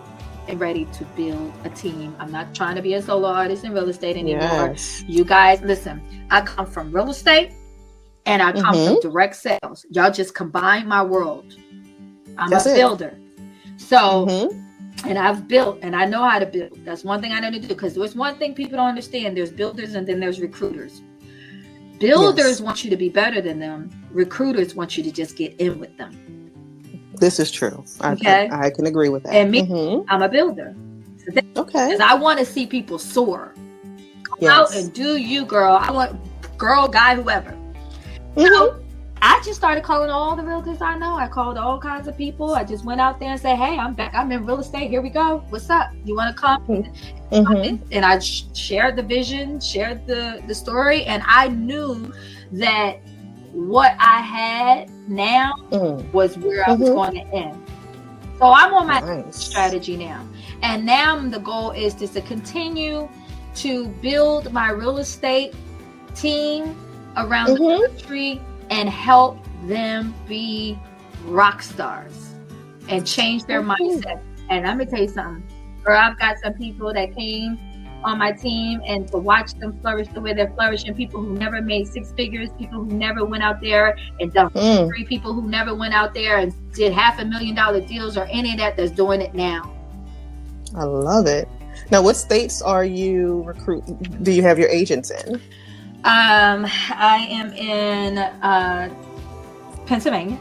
am ready to build a team. I'm not trying to be a solo artist in real estate anymore. Yes. You guys, listen, I come from real estate and I come from direct sales. Y'all just combine my world. I'm a builder. So, and I've built and I know how to build. That's one thing I know to do, because there's one thing people don't understand. There's builders and then there's recruiters. Builders want you to be better than them. Recruiters want you to just get in with them. This is true. I can agree with that. And me, I'm a builder. So because I want to see people soar. Go out and do you, girl. I want girl, guy, whoever. So I just started calling all the realtors I know. I called all kinds of people. I just went out there and said, hey, I'm back. I'm in real estate. Here we go. What's up? You want to come? And I shared the vision, shared the story. And I knew that what I had now was where I was going to end. So I'm on my strategy now. And now the goal is just to continue to build my real estate team around the country and help them be rock stars and change their mindset. And let me tell you something, girl, I've got some people that came on my team, and to watch them flourish the way they're flourishing, people who never made six figures, people who never went out there and done free, people who never went out there and did $500,000 deals or any of that, that's doing it now. I love it. Now, what states are you do you have your agents in? I am in Pennsylvania.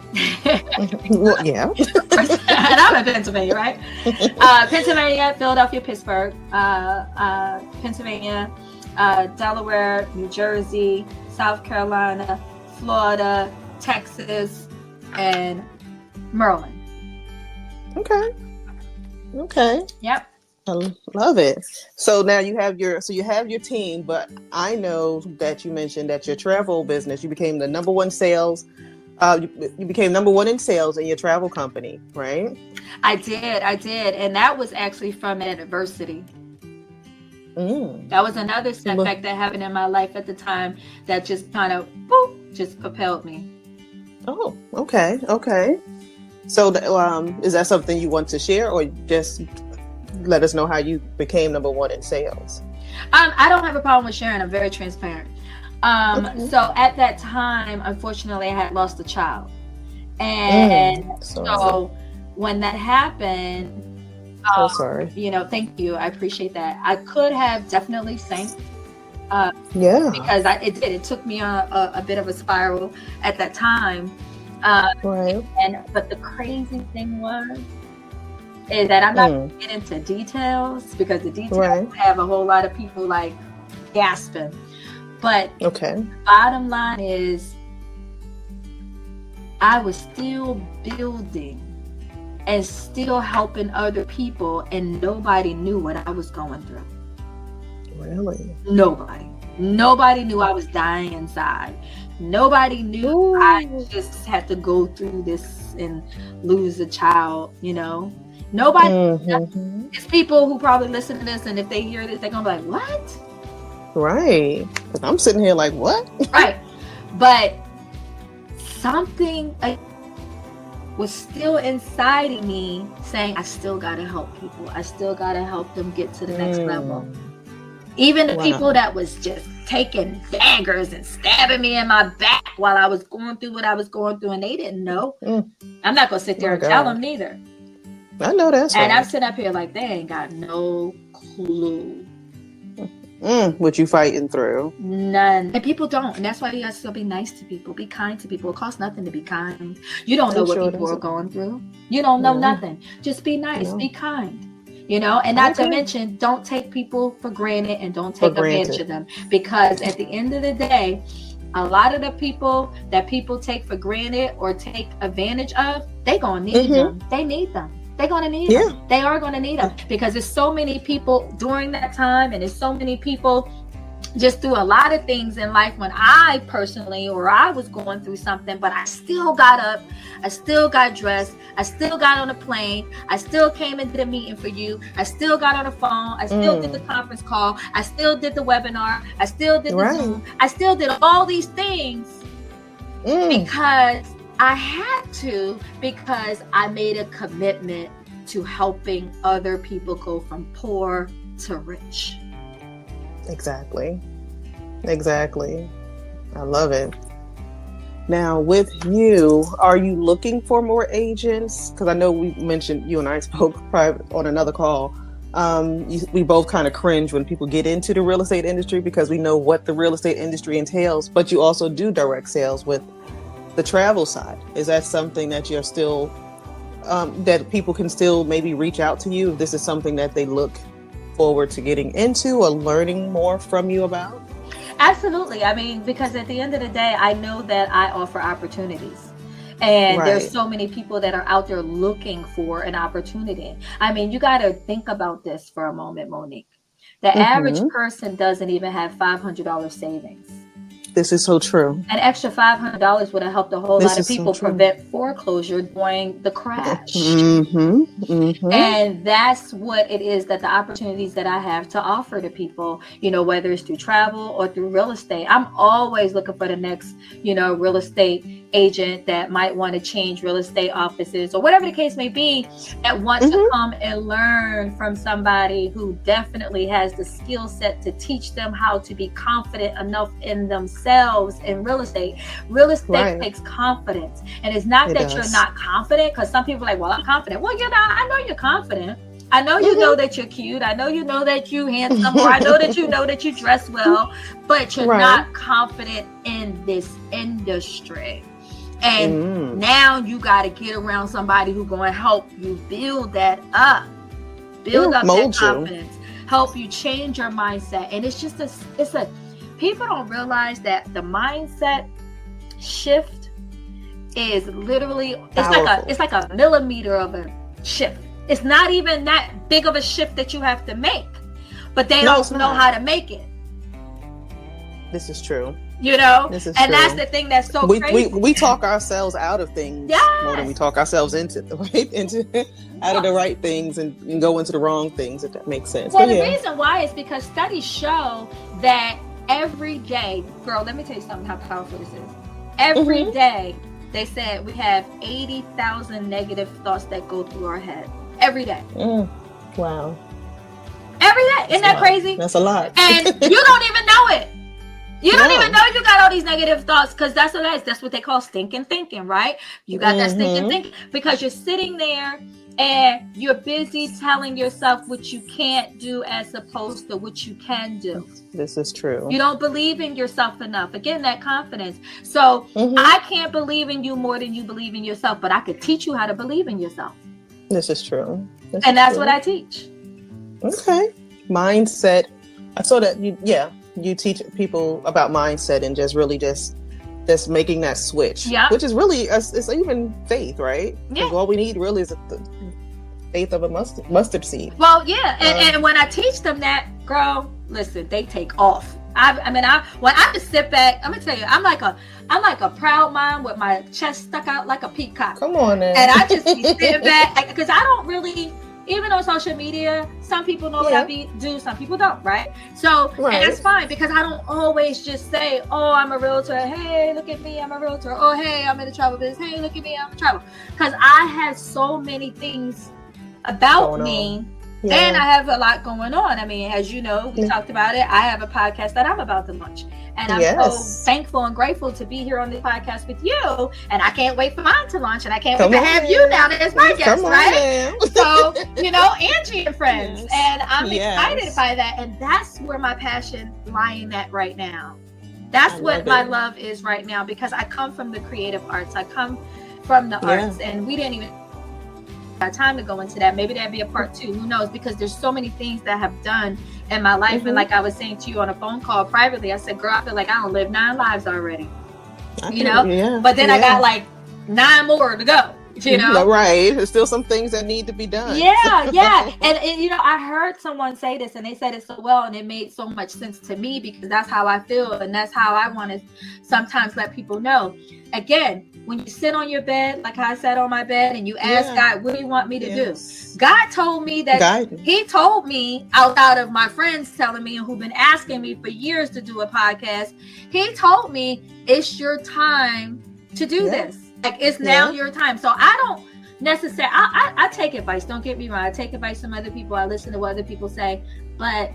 Well, yeah. And I'm in Pennsylvania, right? Pennsylvania, Philadelphia, Pittsburgh, Pennsylvania, Delaware, New Jersey, South Carolina, Florida, Texas, and Maryland. Okay. Yep. I love it. So now you have your team, but I know that you mentioned that your travel business, you became the number one sales. You became number one in sales in your travel company, right? I did, and that was actually from an adversity. That was another setback that happened in my life at the time that just kind of just propelled me. Oh, okay. So, is that something you want to share, or just let us know how you became number one in sales? I don't have a problem with sharing. I'm very transparent. So at that time, unfortunately, I had lost a child. And so when that happened, so sorry. Thank you. I appreciate that. I could have definitely sank. Because it took me on a bit of a spiral at that time. Right. But the crazy thing is that I'm not going to get into details, because the details have a whole lot of people like gasping. But the bottom line is, I was still building and still helping other people, and nobody knew what I was going through. Really? Nobody knew I was dying inside. Nobody knew I just had to go through this and lose a child, Nobody. It's people who probably listen to this, and if they hear this, they're going to be like, what? Right. I'm sitting here like, what? Right. But something, was still inside of me saying, I still got to help people. I still got to help them get to the next level. Even the people that was just taking daggers and stabbing me in my back while I was going through what I was going through, and they didn't know. I'm not going to sit there and tell them neither. I know that's and right. I'm sitting up here like, they ain't got no clue. What you fighting through. None. And people don't. And that's why you got to still be nice to people. Be kind to people. It costs nothing to be kind. You don't know what people are going through. You don't know nothing. Just be nice. Be kind. You know, and not to mention, don't take people for granted and don't take advantage of them. Because at the end of the day, a lot of the people that people take for granted or take advantage of, they gonna need them. They need them. They're going to need them. They are going to need them, because there's so many people during that time, and there's so many people just through a lot of things in life when I personally, or I was going through something, but I still got up, I still got dressed, I still got on a plane, I still came and did a meeting for you, I still got on the phone, I still did the conference call, I still did the webinar, I still did the Zoom, I still did all these things because I had to, because I made a commitment to helping other people go from poor to rich. Exactly. I love it. Now, with you, are you looking for more agents? Because I know we mentioned, you and I spoke private on another call. We both kind of cringe when people get into the real estate industry, because we know what the real estate industry entails, but you also do direct sales with the travel side. Is that something that you're still, that people can still maybe reach out to you if this is something that they look forward to getting into or learning more from you about? Absolutely. I mean, because at the end of the day, I know that I offer opportunities. And there's so many people that are out there looking for an opportunity. I mean, you got to think about this for a moment, Monique. The average person doesn't even have $500 savings. This is so true. An extra $500 would have helped a whole lot of people prevent foreclosure during the crash. And that's what it is, that the opportunities that I have to offer to people, you know, whether it's through travel or through real estate. I'm always looking for the next, you know, real estate agent that might want to change real estate offices or whatever the case may be, that wants to come and learn from somebody who definitely has the skill set to teach them how to be confident enough in themselves in real estate. Real estate takes confidence. And it's not that you're not confident, because some people are like, well, I'm confident. Well, you're not. I know you're confident. I know you know that you're cute. I know you know that you're handsome, or I know that you dress well, but you're not confident in this industry. And now you got to get around somebody who's going to help you build that up, build up that confidence, help you change your mindset. And it's just people don't realize that the mindset shift is literally, it's like a millimeter of a shift. It's not even that big of a shift that you have to make, but they don't know how to make it. This is true. You know, and true. That's the thing that's so crazy. We talk ourselves out of things more than we talk ourselves into out of the right things and go into the wrong things, if that makes sense. Well, the reason why is because studies show that every day, girl, let me tell you something how powerful this is. Every day, they said we have 80,000 negative thoughts that go through our head every day. Wow. Every day. Isn't that crazy? That's a lot. And you don't even know it. You don't even know you got all these negative thoughts, because that's what that is. That's what they call stinking thinking, right? You got that stinking thinking because you're sitting there and you're busy telling yourself what you can't do as opposed to what you can do. This is true. You don't believe in yourself enough. Again, that confidence. So I can't believe in you more than you believe in yourself, but I could teach you how to believe in yourself. This is true. And that's what I teach. Okay. Mindset. I saw that you teach people about mindset and just really just making that switch, which is really it's even faith, right? Because all we need really is the faith of a mustard seed. Well, and when I teach them that, girl, listen, they take off. When I just sit back, I'm gonna tell you, I'm like a proud mom with my chest stuck out like a peacock. Come on, man. And I just be sitting back because I don't really even on social media, some people know what I do, some people don't, right? So, and that's fine, because I don't always just say, oh, I'm a realtor. Hey, look at me, I'm a realtor. Oh, hey, I'm in the travel business. Hey, look at me, I'm in travel. Because I have so many things about me. And I have a lot going on. I mean, as you know, we talked about it. I have a podcast that I'm about to launch. And I'm so thankful and grateful to be here on the podcast with you. And I can't wait for mine to launch. And I can't wait to have you now as my guest, right? So, you know, Angie and friends. And I'm excited by that. And that's where my passion lying at right now. That's what my love is right now, because I come from the creative arts. I come from the arts. And we didn't even time to go into that. Maybe that'd be a part 2, who knows, because there's so many things that I have done in my life. And like I was saying to you on a phone call privately, I said, girl, I feel like I don't live 9 lives already, you know, but then I got like 9 more to go, you know, right? There's still some things that need to be done. And you know, I heard someone say this, and they said it so well, and it made so much sense to me, because that's how I feel, and that's how I want to sometimes let people know. Again, when you sit on your bed, like I sat on my bed, and you ask God, what do you want me to do? God told me that he told me, outside of my friends telling me, and who've been asking me for years to do a podcast, he told me, it's your time to do this. Like, it's now your time. So I don't necessarily, I take advice. Don't get me wrong. I take advice from other people. I listen to what other people say, but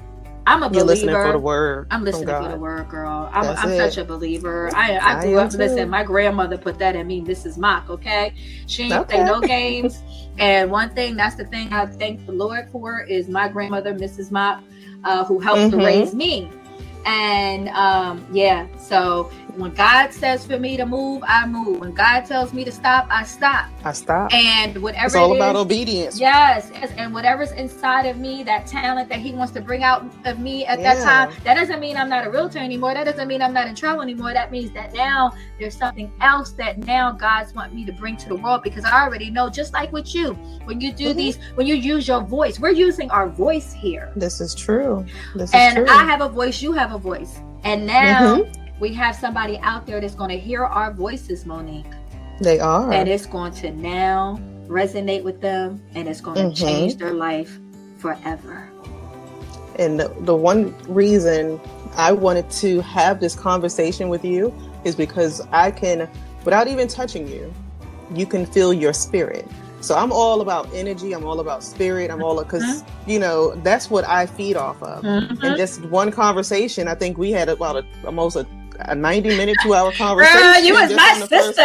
I'm a believer. You're listening for the word. I'm listening for the word, girl. I'm such a believer. I grew up, listen, my grandmother put that in me, Mrs. Mock, okay? She ain't play no games. And one thing, that's the thing I thank the Lord for, is my grandmother, Mrs. Mock, who helped to raise me. And so when God says for me to move, I move. When God tells me to stop, I stop. And whatever it's all about obedience. Yes. And whatever's inside of me, that talent that he wants to bring out of me at that time, that doesn't mean I'm not a realtor anymore. That doesn't mean I'm not in trouble anymore. That means that now there's something else that now God's want me to bring to the world, because I already know, just like with you, when you do these, when you use your voice, we're using our voice here. This is true. I have a voice, you have a voice. And now we have somebody out there that's going to hear our voices, Monique. They are. And it's going to now resonate with them, and it's going to change their life forever. And the one reason I wanted to have this conversation with you is because I can, without even touching you, you can feel your spirit. So I'm all about energy. I'm all about spirit. I'm all, because, you know, that's what I feed off of. And just one conversation, I think we had about almost a 90-minute, 2-hour conversation. Girl, you was my sister.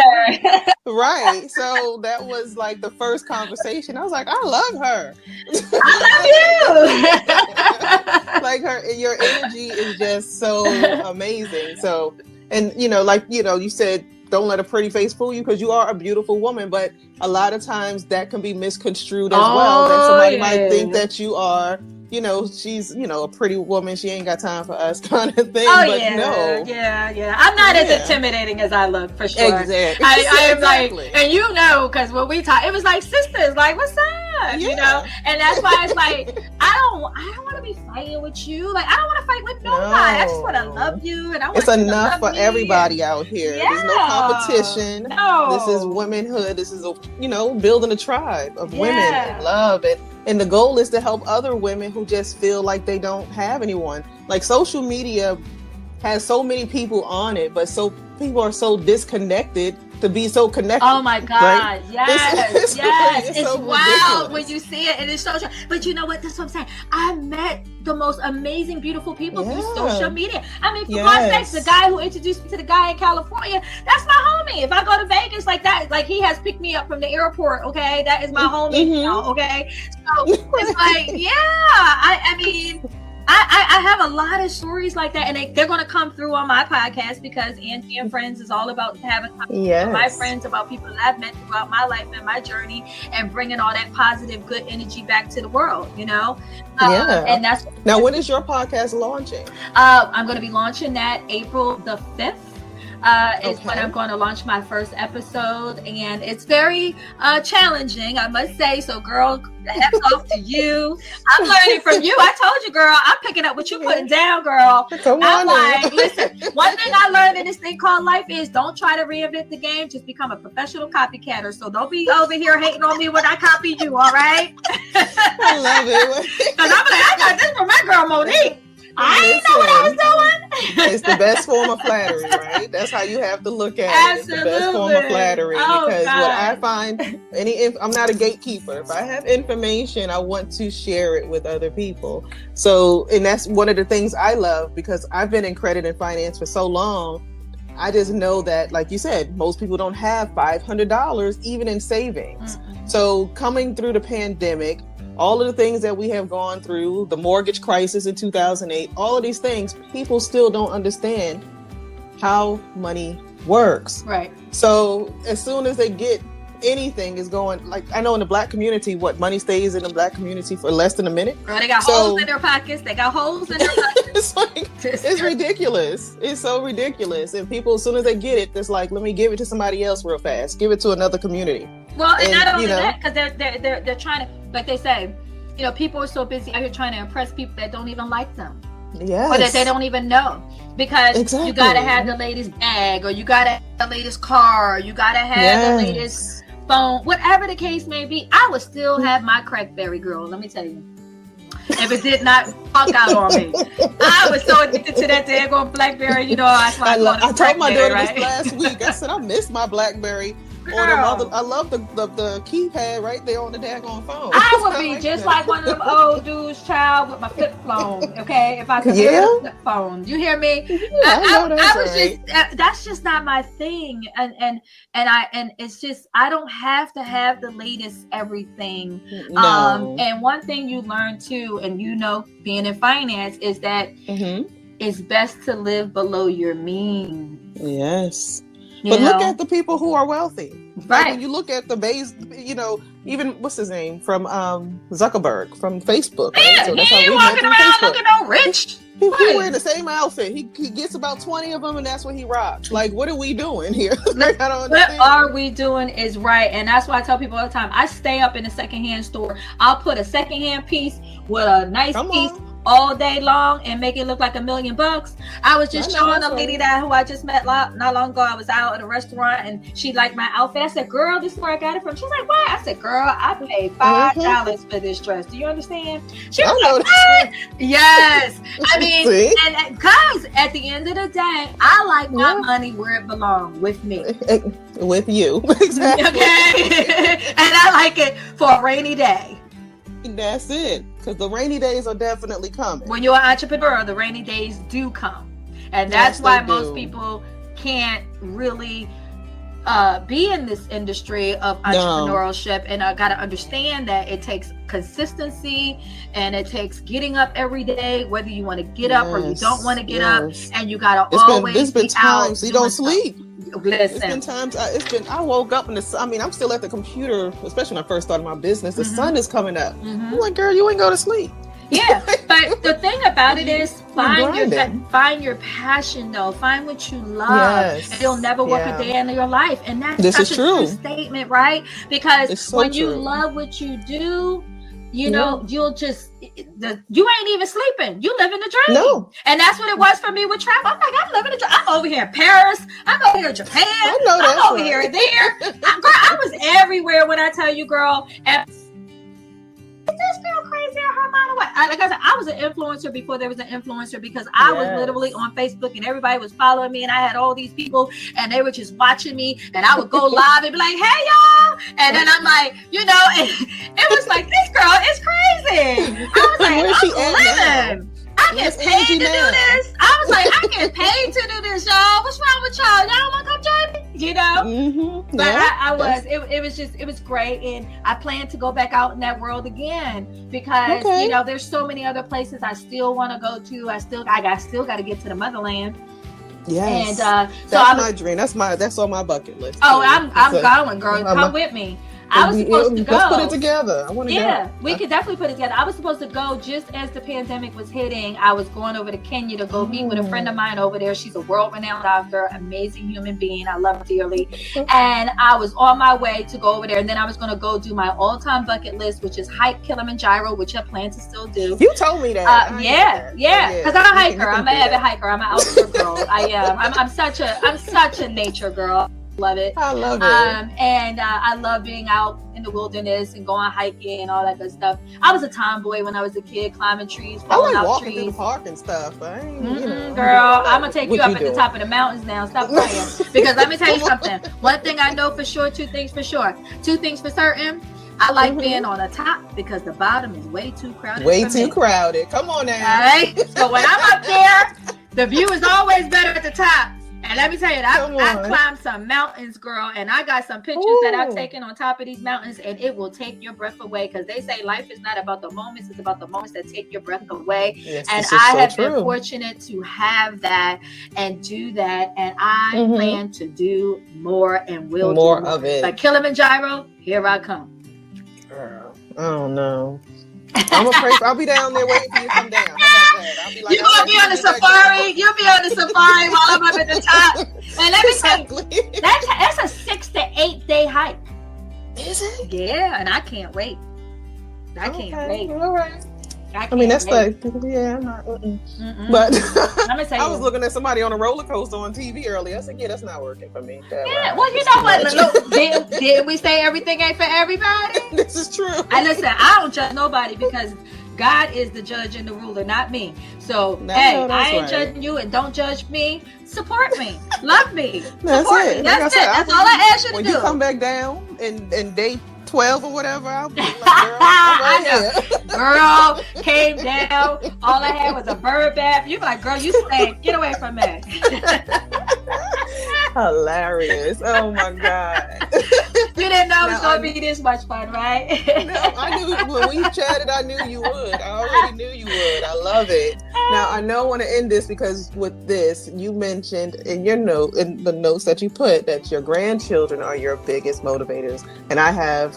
Right. So that was like the first conversation. I was like, I love her. I love you. Like, your energy is just so amazing. So, and you know, like, you know, you said, don't let a pretty face fool you, because you are a beautiful woman, but a lot of times that can be misconstrued as well. That somebody might think that you are, you know, she's, you know, a pretty woman, she ain't got time for us, kind of thing. No. I'm not as intimidating as I look, for sure. Exactly. I am like, and you know, because when we talk, it was like sisters, like, what's up, you know? And that's why it's like, I don't want to be fighting with you. Like, I don't want to fight with nobody. I just want to love you, and I want. It's enough for everybody out here. There's no competition. This is womanhood. This is you know, building a tribe of women and love, and the goal is to help other women who just feel like they don't have anyone. Like, social media has so many people on it, but so people are so disconnected to be so connected. Oh my God. Right? Yes. It's so wild when you see it, and it's so true. But you know what? That's what I'm saying. I met the most amazing, beautiful people through social media. I mean, for God's sakes, the guy who introduced me to the guy in California, that's my homie. If I go to Vegas like that, like, he has picked me up from the airport, okay? That is my homie now, okay? So it's like, I mean, I have a lot of stories like that, and they're going to come through on my podcast, because Angie and Friends is all about having conversations with my friends, about people that I've met throughout my life and my journey, and bringing all that positive, good energy back to the world, you know? And that's now. When is your podcast launching? I'm going to be launching that April the 5th. is when I'm going to launch my first episode, and it's very challenging, I must say. So, girl, hats off to you. I'm learning from you. I told you, girl, I'm picking up what you're putting down, girl. I'm like, listen, one thing I learned in this thing called life is don't try to reinvent the game. Just become a professional copycatter. So don't be over here hating on me when I copy you, all right? I love it. Because I'm like, I got this from my girl, Monique. I didn't know what I was doing. It's the best form of flattery, right? That's how you have to look at it. It's the best form of flattery, because what I find, I'm not a gatekeeper. If I have information, I want to share it with other people. So, and that's one of the things I love, because I've been in credit and finance for so long. I just know that, like you said, most people don't have $500 even in savings. So coming through the pandemic, all of the things that we have gone through, the mortgage crisis in 2008, all of these things, people still don't understand how money works. Right. So as soon as they get anything is going, like I know in the Black community, money stays in the Black community for less than a minute. Girl, they got holes in their pockets. It's ridiculous. It's so ridiculous. And people, as soon as they get it, it's like, let me give it to somebody else real fast. Give it to another community. Well, and not only that, because they're trying to, like they say, people are so busy out here trying to impress people that don't even like them. Yes. Or that they don't even know. Because you got to have the latest bag, or you got to have the latest car, or you got to have the latest phone, whatever the case may be. I would still have my Crackberry, girl, let me tell you. If it did not fuck out on me. I was so addicted to that daggone BlackBerry, I told my daughter this last week. I said, I miss my BlackBerry. I love the keypad right there on the daggone phone. I would be just like one of them old dudes, child, with my flip phone. Okay, if I could get a flip phone, you hear me? That's just not my thing, and it's just I don't have to have the latest everything. No. And one thing you learn too, and being in finance, is that it's best to live below your means. Yes. But look at the people who are wealthy. Right. Like when you look at the base, even what's his name from Zuckerberg from Facebook. Right? Yeah, so that's he ain't walking around looking all rich. He wearing the same outfit. He gets about 20 of them, and that's what he rocks. Like, what are we doing here? Like, I don't understand. What are we doing is right, and that's why I tell people all the time. I stay up in a secondhand store. I'll put a secondhand piece with a nice piece all day long and make it look like $1 million. I was just showing a lady who I just met not long ago. I was out at a restaurant and she liked my outfit. I said, girl, this is where I got it from. She's like, what? I said, girl, I paid $5 for this dress. Do you understand? She was like, what? Yes. I mean, and because at the end of the day, I like my money where it belongs, with me. With you. Exactly. Okay. And I like it for a rainy day. That's it, because the rainy days are definitely coming. When you're an entrepreneur, the rainy days do come, and that's why most people can't really be in this industry of entrepreneurship. And I got to understand that it takes consistency, and it takes getting up every day, whether you want to get up or you don't want to get up, and you got to always be times you don't sleep. Listen. It's been times. I woke up and I'm still at the computer, especially when I first started my business. The sun is coming up. I'm like, girl, you ain't go to sleep. Yeah, but the thing about it is find your passion, though. Find what you love, and you'll never work a day in your life. And that's such a true statement, right? Because when you love what you do, you'll just you ain't even sleeping. You live in the dream. No. And that's what it was for me with travel. I'm like, I'm living the dream. I'm over here in Paris. I'm over here in Japan. I'm over here and there. Girl, I was everywhere when I tell you, girl. And this girl crazy out her mind. Like I said, I was an influencer before there was an influencer, because I was literally on Facebook and everybody was following me, and I had all these people and they were just watching me, and I would go live and be like, hey y'all, and then I'm like, it was like, this girl is crazy. I was like, I'm living. I get paid to do this. I was like, I get paid to do this, y'all. What's wrong with y'all? Y'all don't want to come join me? But it was great. And I plan to go back out in that world again, because, there's so many other places I still want to go to. I still got to get to the motherland. Yes. And that's my dream. That's on my bucket list. Oh, I'm going, girl. Come with me. I was supposed to go. Let's put it together. I want to go. Yeah, we could definitely put it together. I was supposed to go just as the pandemic was hitting. I was going over to Kenya to go meet with a friend of mine over there. She's a world-renowned doctor, amazing human being. I love her dearly. And I was on my way to go over there. And then I was going to go do my all-time bucket list, which is hike Kilimanjaro, which I plan to still do. You told me that. Yeah. Because I'm a hiker. I'm an avid hiker. I'm an outdoor girl. I am. I'm such a nature girl. Love it. I love it. And I love being out in the wilderness and going hiking and all that good stuff. I was a tomboy when I was a kid, climbing trees, falling out walking trees. through the park and stuff. I ain't, girl, I'm gonna take you up at the top of the mountains now. Stop playing. Because let me tell you something. One thing I know for sure, two things for certain. I like being on the top because the bottom is way too crowded. Way too crowded. Come on now. All right. So when I'm up there, the view is always better at the top. And let me tell you, I climbed some mountains, girl, and I got some pictures that I've taken on top of these mountains, and it will take your breath away because they say life is not about the moments, it's about the moments that take your breath away. Yes, and I have been fortunate to have that and do that, and I plan to do more and will more do of it. Like Kilimanjaro, here I come. Girl, I don't know. I'm afraid I'll be down there waiting for you to come down. How about that? I'll be like, you're gonna be on the safari. You'll be on the safari while I'm up at the top. And let me tell you, that's a 6 to 8 day hike. Is it? Yeah, and I can't wait. I can't wait. All right. I mean, that's like, yeah, I'm not. But I'm gonna tell I was looking at somebody on a roller coaster on TV earlier. I said, yeah, that's not working for me. Yeah, well, you know what? Did we say everything ain't for everybody? This is true. And listen, I don't judge nobody because God is the judge and the ruler, not me. So, I ain't judging you, and don't judge me. Support me. Love me. Support me. That's it. That's all I ask you to do. When you come back down and day 12 or whatever, I'll be like, girl, came down. All I had was a bird bath. You like, girl, you stank. Get away from me. Hilarious. Oh my God. You didn't know it was going to be this much fun, right? No, I knew when we chatted, I knew you would. I already knew you would. I love it. Now, I know I want to end this because with this, you mentioned in your note, in the notes that you put, that your grandchildren are your biggest motivators. And I have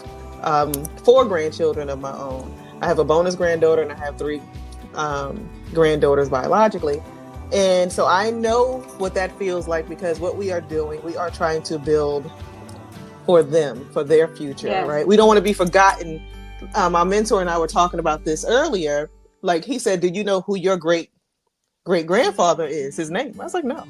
4 grandchildren of my own. I have a bonus granddaughter and I have 3 granddaughters biologically. And so I know what that feels like because what we are doing, we are trying to build for them, for their future, right? We don't want to be forgotten. My mentor and I were talking about this earlier. Like he said, do you know who your great-grandfather is? His name? I was like, no.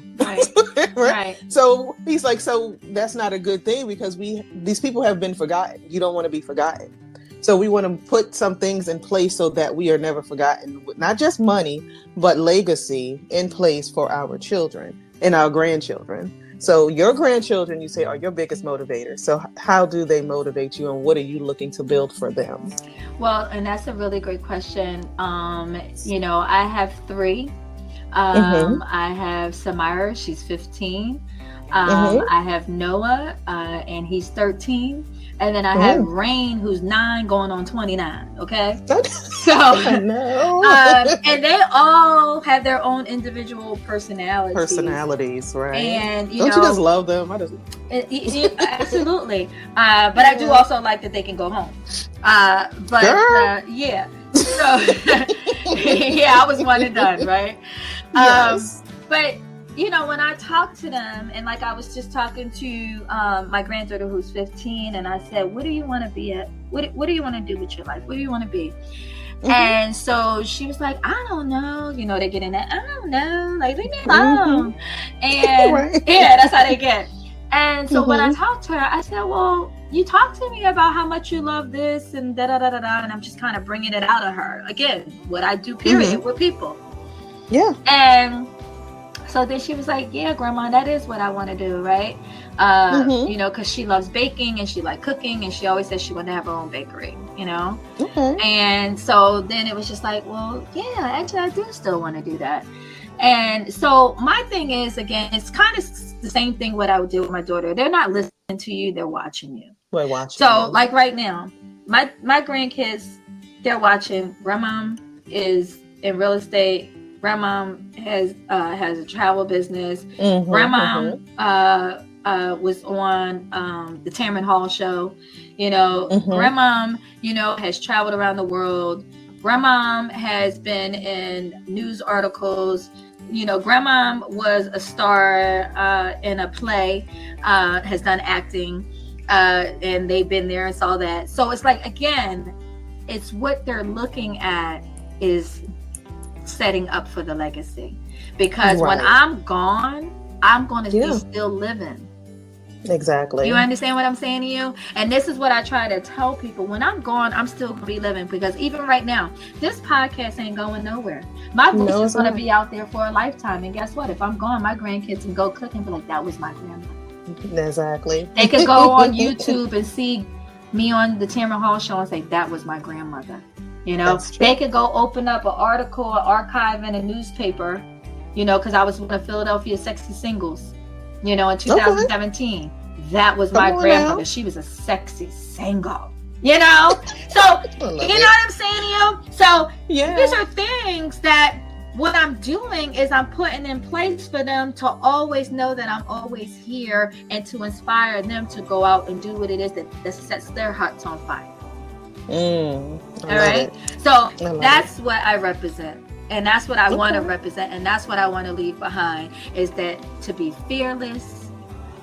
Right. So he's like, so that's not a good thing because these people have been forgotten. You don't want to be forgotten. So we want to put some things in place so that we are never forgotten. Not just money, but legacy in place for our children and our grandchildren. So your grandchildren, you say, are your biggest motivators. So how do they motivate you and what are you looking to build for them? Well, and that's a really great question. I have 3. I have Samira, she's 15. I have Noah, and he's 13. And then I have Rain, who's 9, going on 29. Okay, so and they all have their own individual personalities, right? And don't you just love them? Absolutely. But I do also like that they can go home. Yeah. So yeah, I was one and done, right? Yes. But when I talk to them, and like I was just talking to my granddaughter who's 15, and I said, what do you want to be at? What do you want to do with your life? What do you want to be? And so she was like, I don't know. They get in that, I don't know. Like, leave me alone. And yeah, that's how they get. And so when I talked to her, I said, well, you talked to me about how much you love this and da-da-da-da-da. And I'm just kind of bringing it out of her. Again, what I do, period, with people. Yeah. And so then she was like, yeah, Grandma, that is what I want to do, right? Because she loves baking and she likes cooking and she always says she wanted to have her own bakery, Okay. And so then it was just like, well, yeah, actually, I do still want to do that. And so my thing is, again, it's kind of the same thing what I would do with my daughter. They're not listening to you, they're watching you. They're watching. So like right now, my grandkids, they're watching. Grandma is in real estate. Grandma has a travel business. Grandma was on the Tamron Hall show. Grandmom, has traveled around the world. Grandmom has been in news articles. Grandmom was a star in a play, has done acting, and they've been there and saw that. So it's like, again, it's what they're looking at is setting up for the legacy. Because when I'm gone, I'm going to be still living. Exactly. You understand what I'm saying to you? And this is what I try to tell people. When I'm gone, I'm still going to be living. Because even right now, this podcast ain't going nowhere. My voice is going to be out there for a lifetime. And guess what? If I'm gone, my grandkids can go cook and be like, that was my grandmother. Exactly. They could go on YouTube and see me on the Tamron Hall show and say, that was my grandmother. They could go open up an article, an archive in a newspaper, because I was one of Philadelphia's sexy singles, in 2017. Okay. That was my grandmother. Now. She was a sexy single, So, you know what I'm saying to you? So, these are things that what I'm doing is I'm putting in place for them to always know that I'm always here and to inspire them to go out and do what it is that sets their hearts on fire. All right. So that's what I represent. And that's what I want to represent. And that's what I want to leave behind is that to be fearless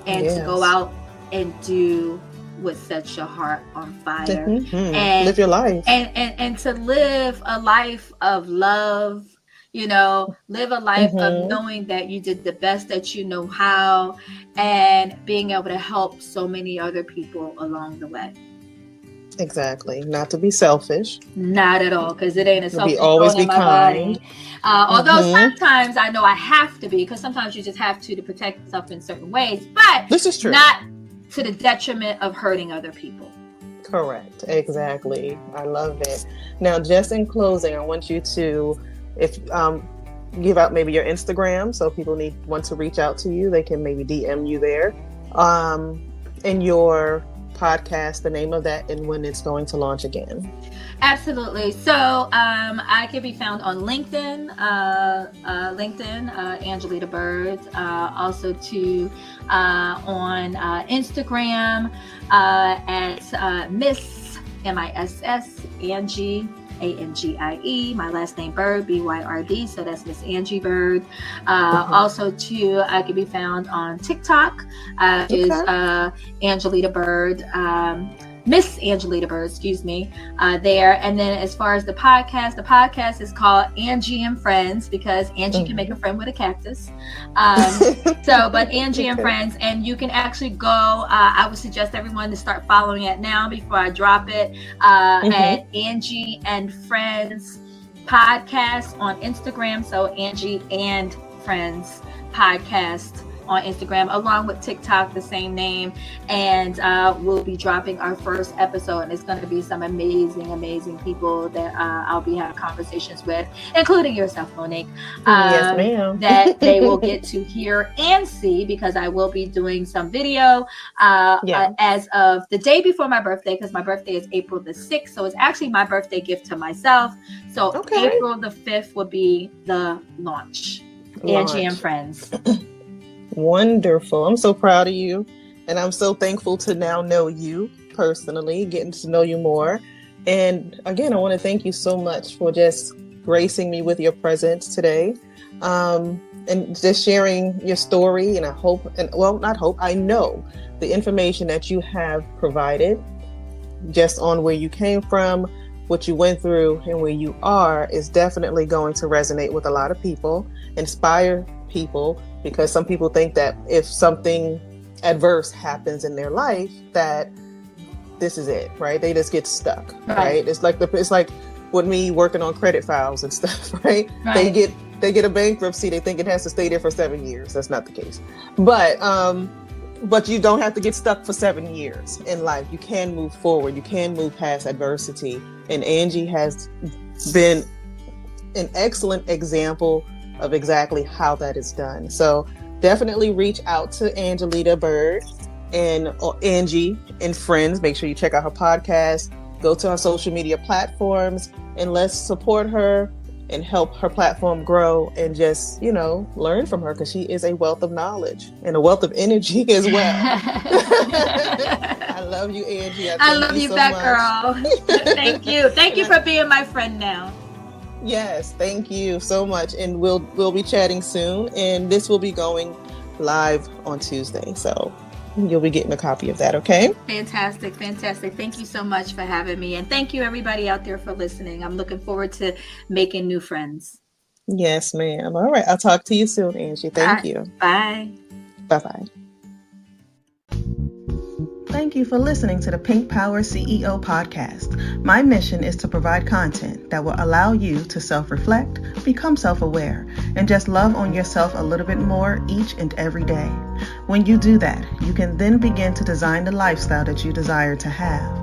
and to go out and do what sets your heart on fire. And live your life. And to live a life of love, live a life of knowing that you did the best that you know how and being able to help so many other people along the way. Exactly. Not to be selfish. Not at all, because it ain't a selfish always be in my kind. body. Although sometimes I know I have to be, because sometimes you just have to protect yourself in certain ways. But this is true. Not to the detriment of hurting other people. Correct. Exactly. I love it. Now, just in closing, I want you to, give out maybe your Instagram, so people want to reach out to you. They can maybe DM you there. And your podcast, the name of that, and when it's going to launch again. Absolutely. So I can be found on LinkedIn, Angie Byrd, also on Instagram at Miss MISS Angie Angie. My last name Byrd, BYRD. So that's Miss Angie Byrd. Also, I can be found on TikTok. Is Angelita Byrd. Miss Angelita Byrd, excuse me, there. And then as far as the podcast is called Angie and Friends, because Angie can make a friend with a cactus. But Angie and Friends, and you can actually go, I would suggest everyone to start following it now before I drop it, at Angie and Friends podcast on Instagram. So Angie and Friends podcast on Instagram, along with TikTok, the same name. And we'll be dropping our first episode, and it's going to be some amazing people that I'll be having conversations with, including yourself, Monique. Yes, ma'am. That they will get to hear and see, because I will be doing some video as of the day before my birthday, because my birthday is April the 6th. So it's actually my birthday gift to myself. So April the 5th will be the launch. Angie and Friends. Wonderful. I'm so proud of you. And I'm so thankful to now know you personally, getting to know you more. And again, I want to thank you so much for just gracing me with your presence today. And just sharing your story. And I know the information that you have provided just on where you came from, what you went through, and where you are is definitely going to resonate with a lot of people, inspire people, because some people think that if something adverse happens in their life, that this is it, right? They just get stuck, right? It's like with me working on credit files and stuff, right? They get a bankruptcy, they think it has to stay there for 7 years. That's not the case. But you don't have to get stuck for 7 years in life. You can move forward. You can move past adversity. And Angie has been an excellent example of exactly how that is done. So definitely reach out to Angelita Byrd or Angie and Friends. Make sure you check out her podcast. Go to her social media platforms and let's support her and help her platform grow and just, learn from her, because she is a wealth of knowledge and a wealth of energy as well. I love you, Angie. I love you so back, much. Girl. Thank you. Thank you for being my friend now. Yes, thank you so much. And we'll be chatting soon. And this will be going live on Tuesday. So you'll be getting a copy of that, okay? Fantastic. Thank you so much for having me. And thank you, everybody out there, for listening. I'm looking forward to making new friends. Yes, ma'am. All right. I'll talk to you soon, Angie. Thank you. Bye. Bye-bye. Thank you for listening to the Pink Power CEO podcast. My mission is to provide content that will allow you to self-reflect, become self-aware, and just love on yourself a little bit more each and every day. When you do that, you can then begin to design the lifestyle that you desire to have.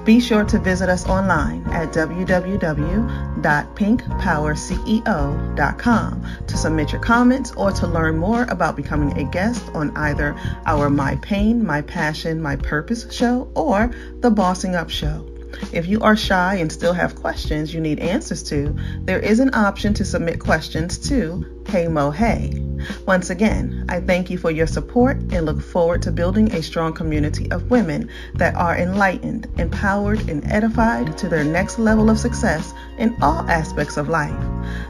Be sure to visit us online at www.pinkpowerceo.com to submit your comments or to learn more about becoming a guest on either our My Pain, My Passion, My Purpose show or the Bossing Up show. If you are shy and still have questions you need answers to, there is an option to submit questions to Hey Mo Hey. Once again, I thank you for your support and look forward to building a strong community of women that are enlightened, empowered, and edified to their next level of success in all aspects of life.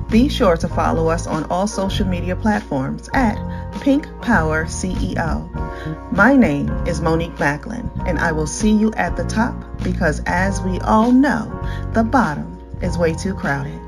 Be sure to follow us on all social media platforms at Pink Power CEO. My name is Monique Macklin, and I will see you at the top, because as we all know, the bottom is way too crowded.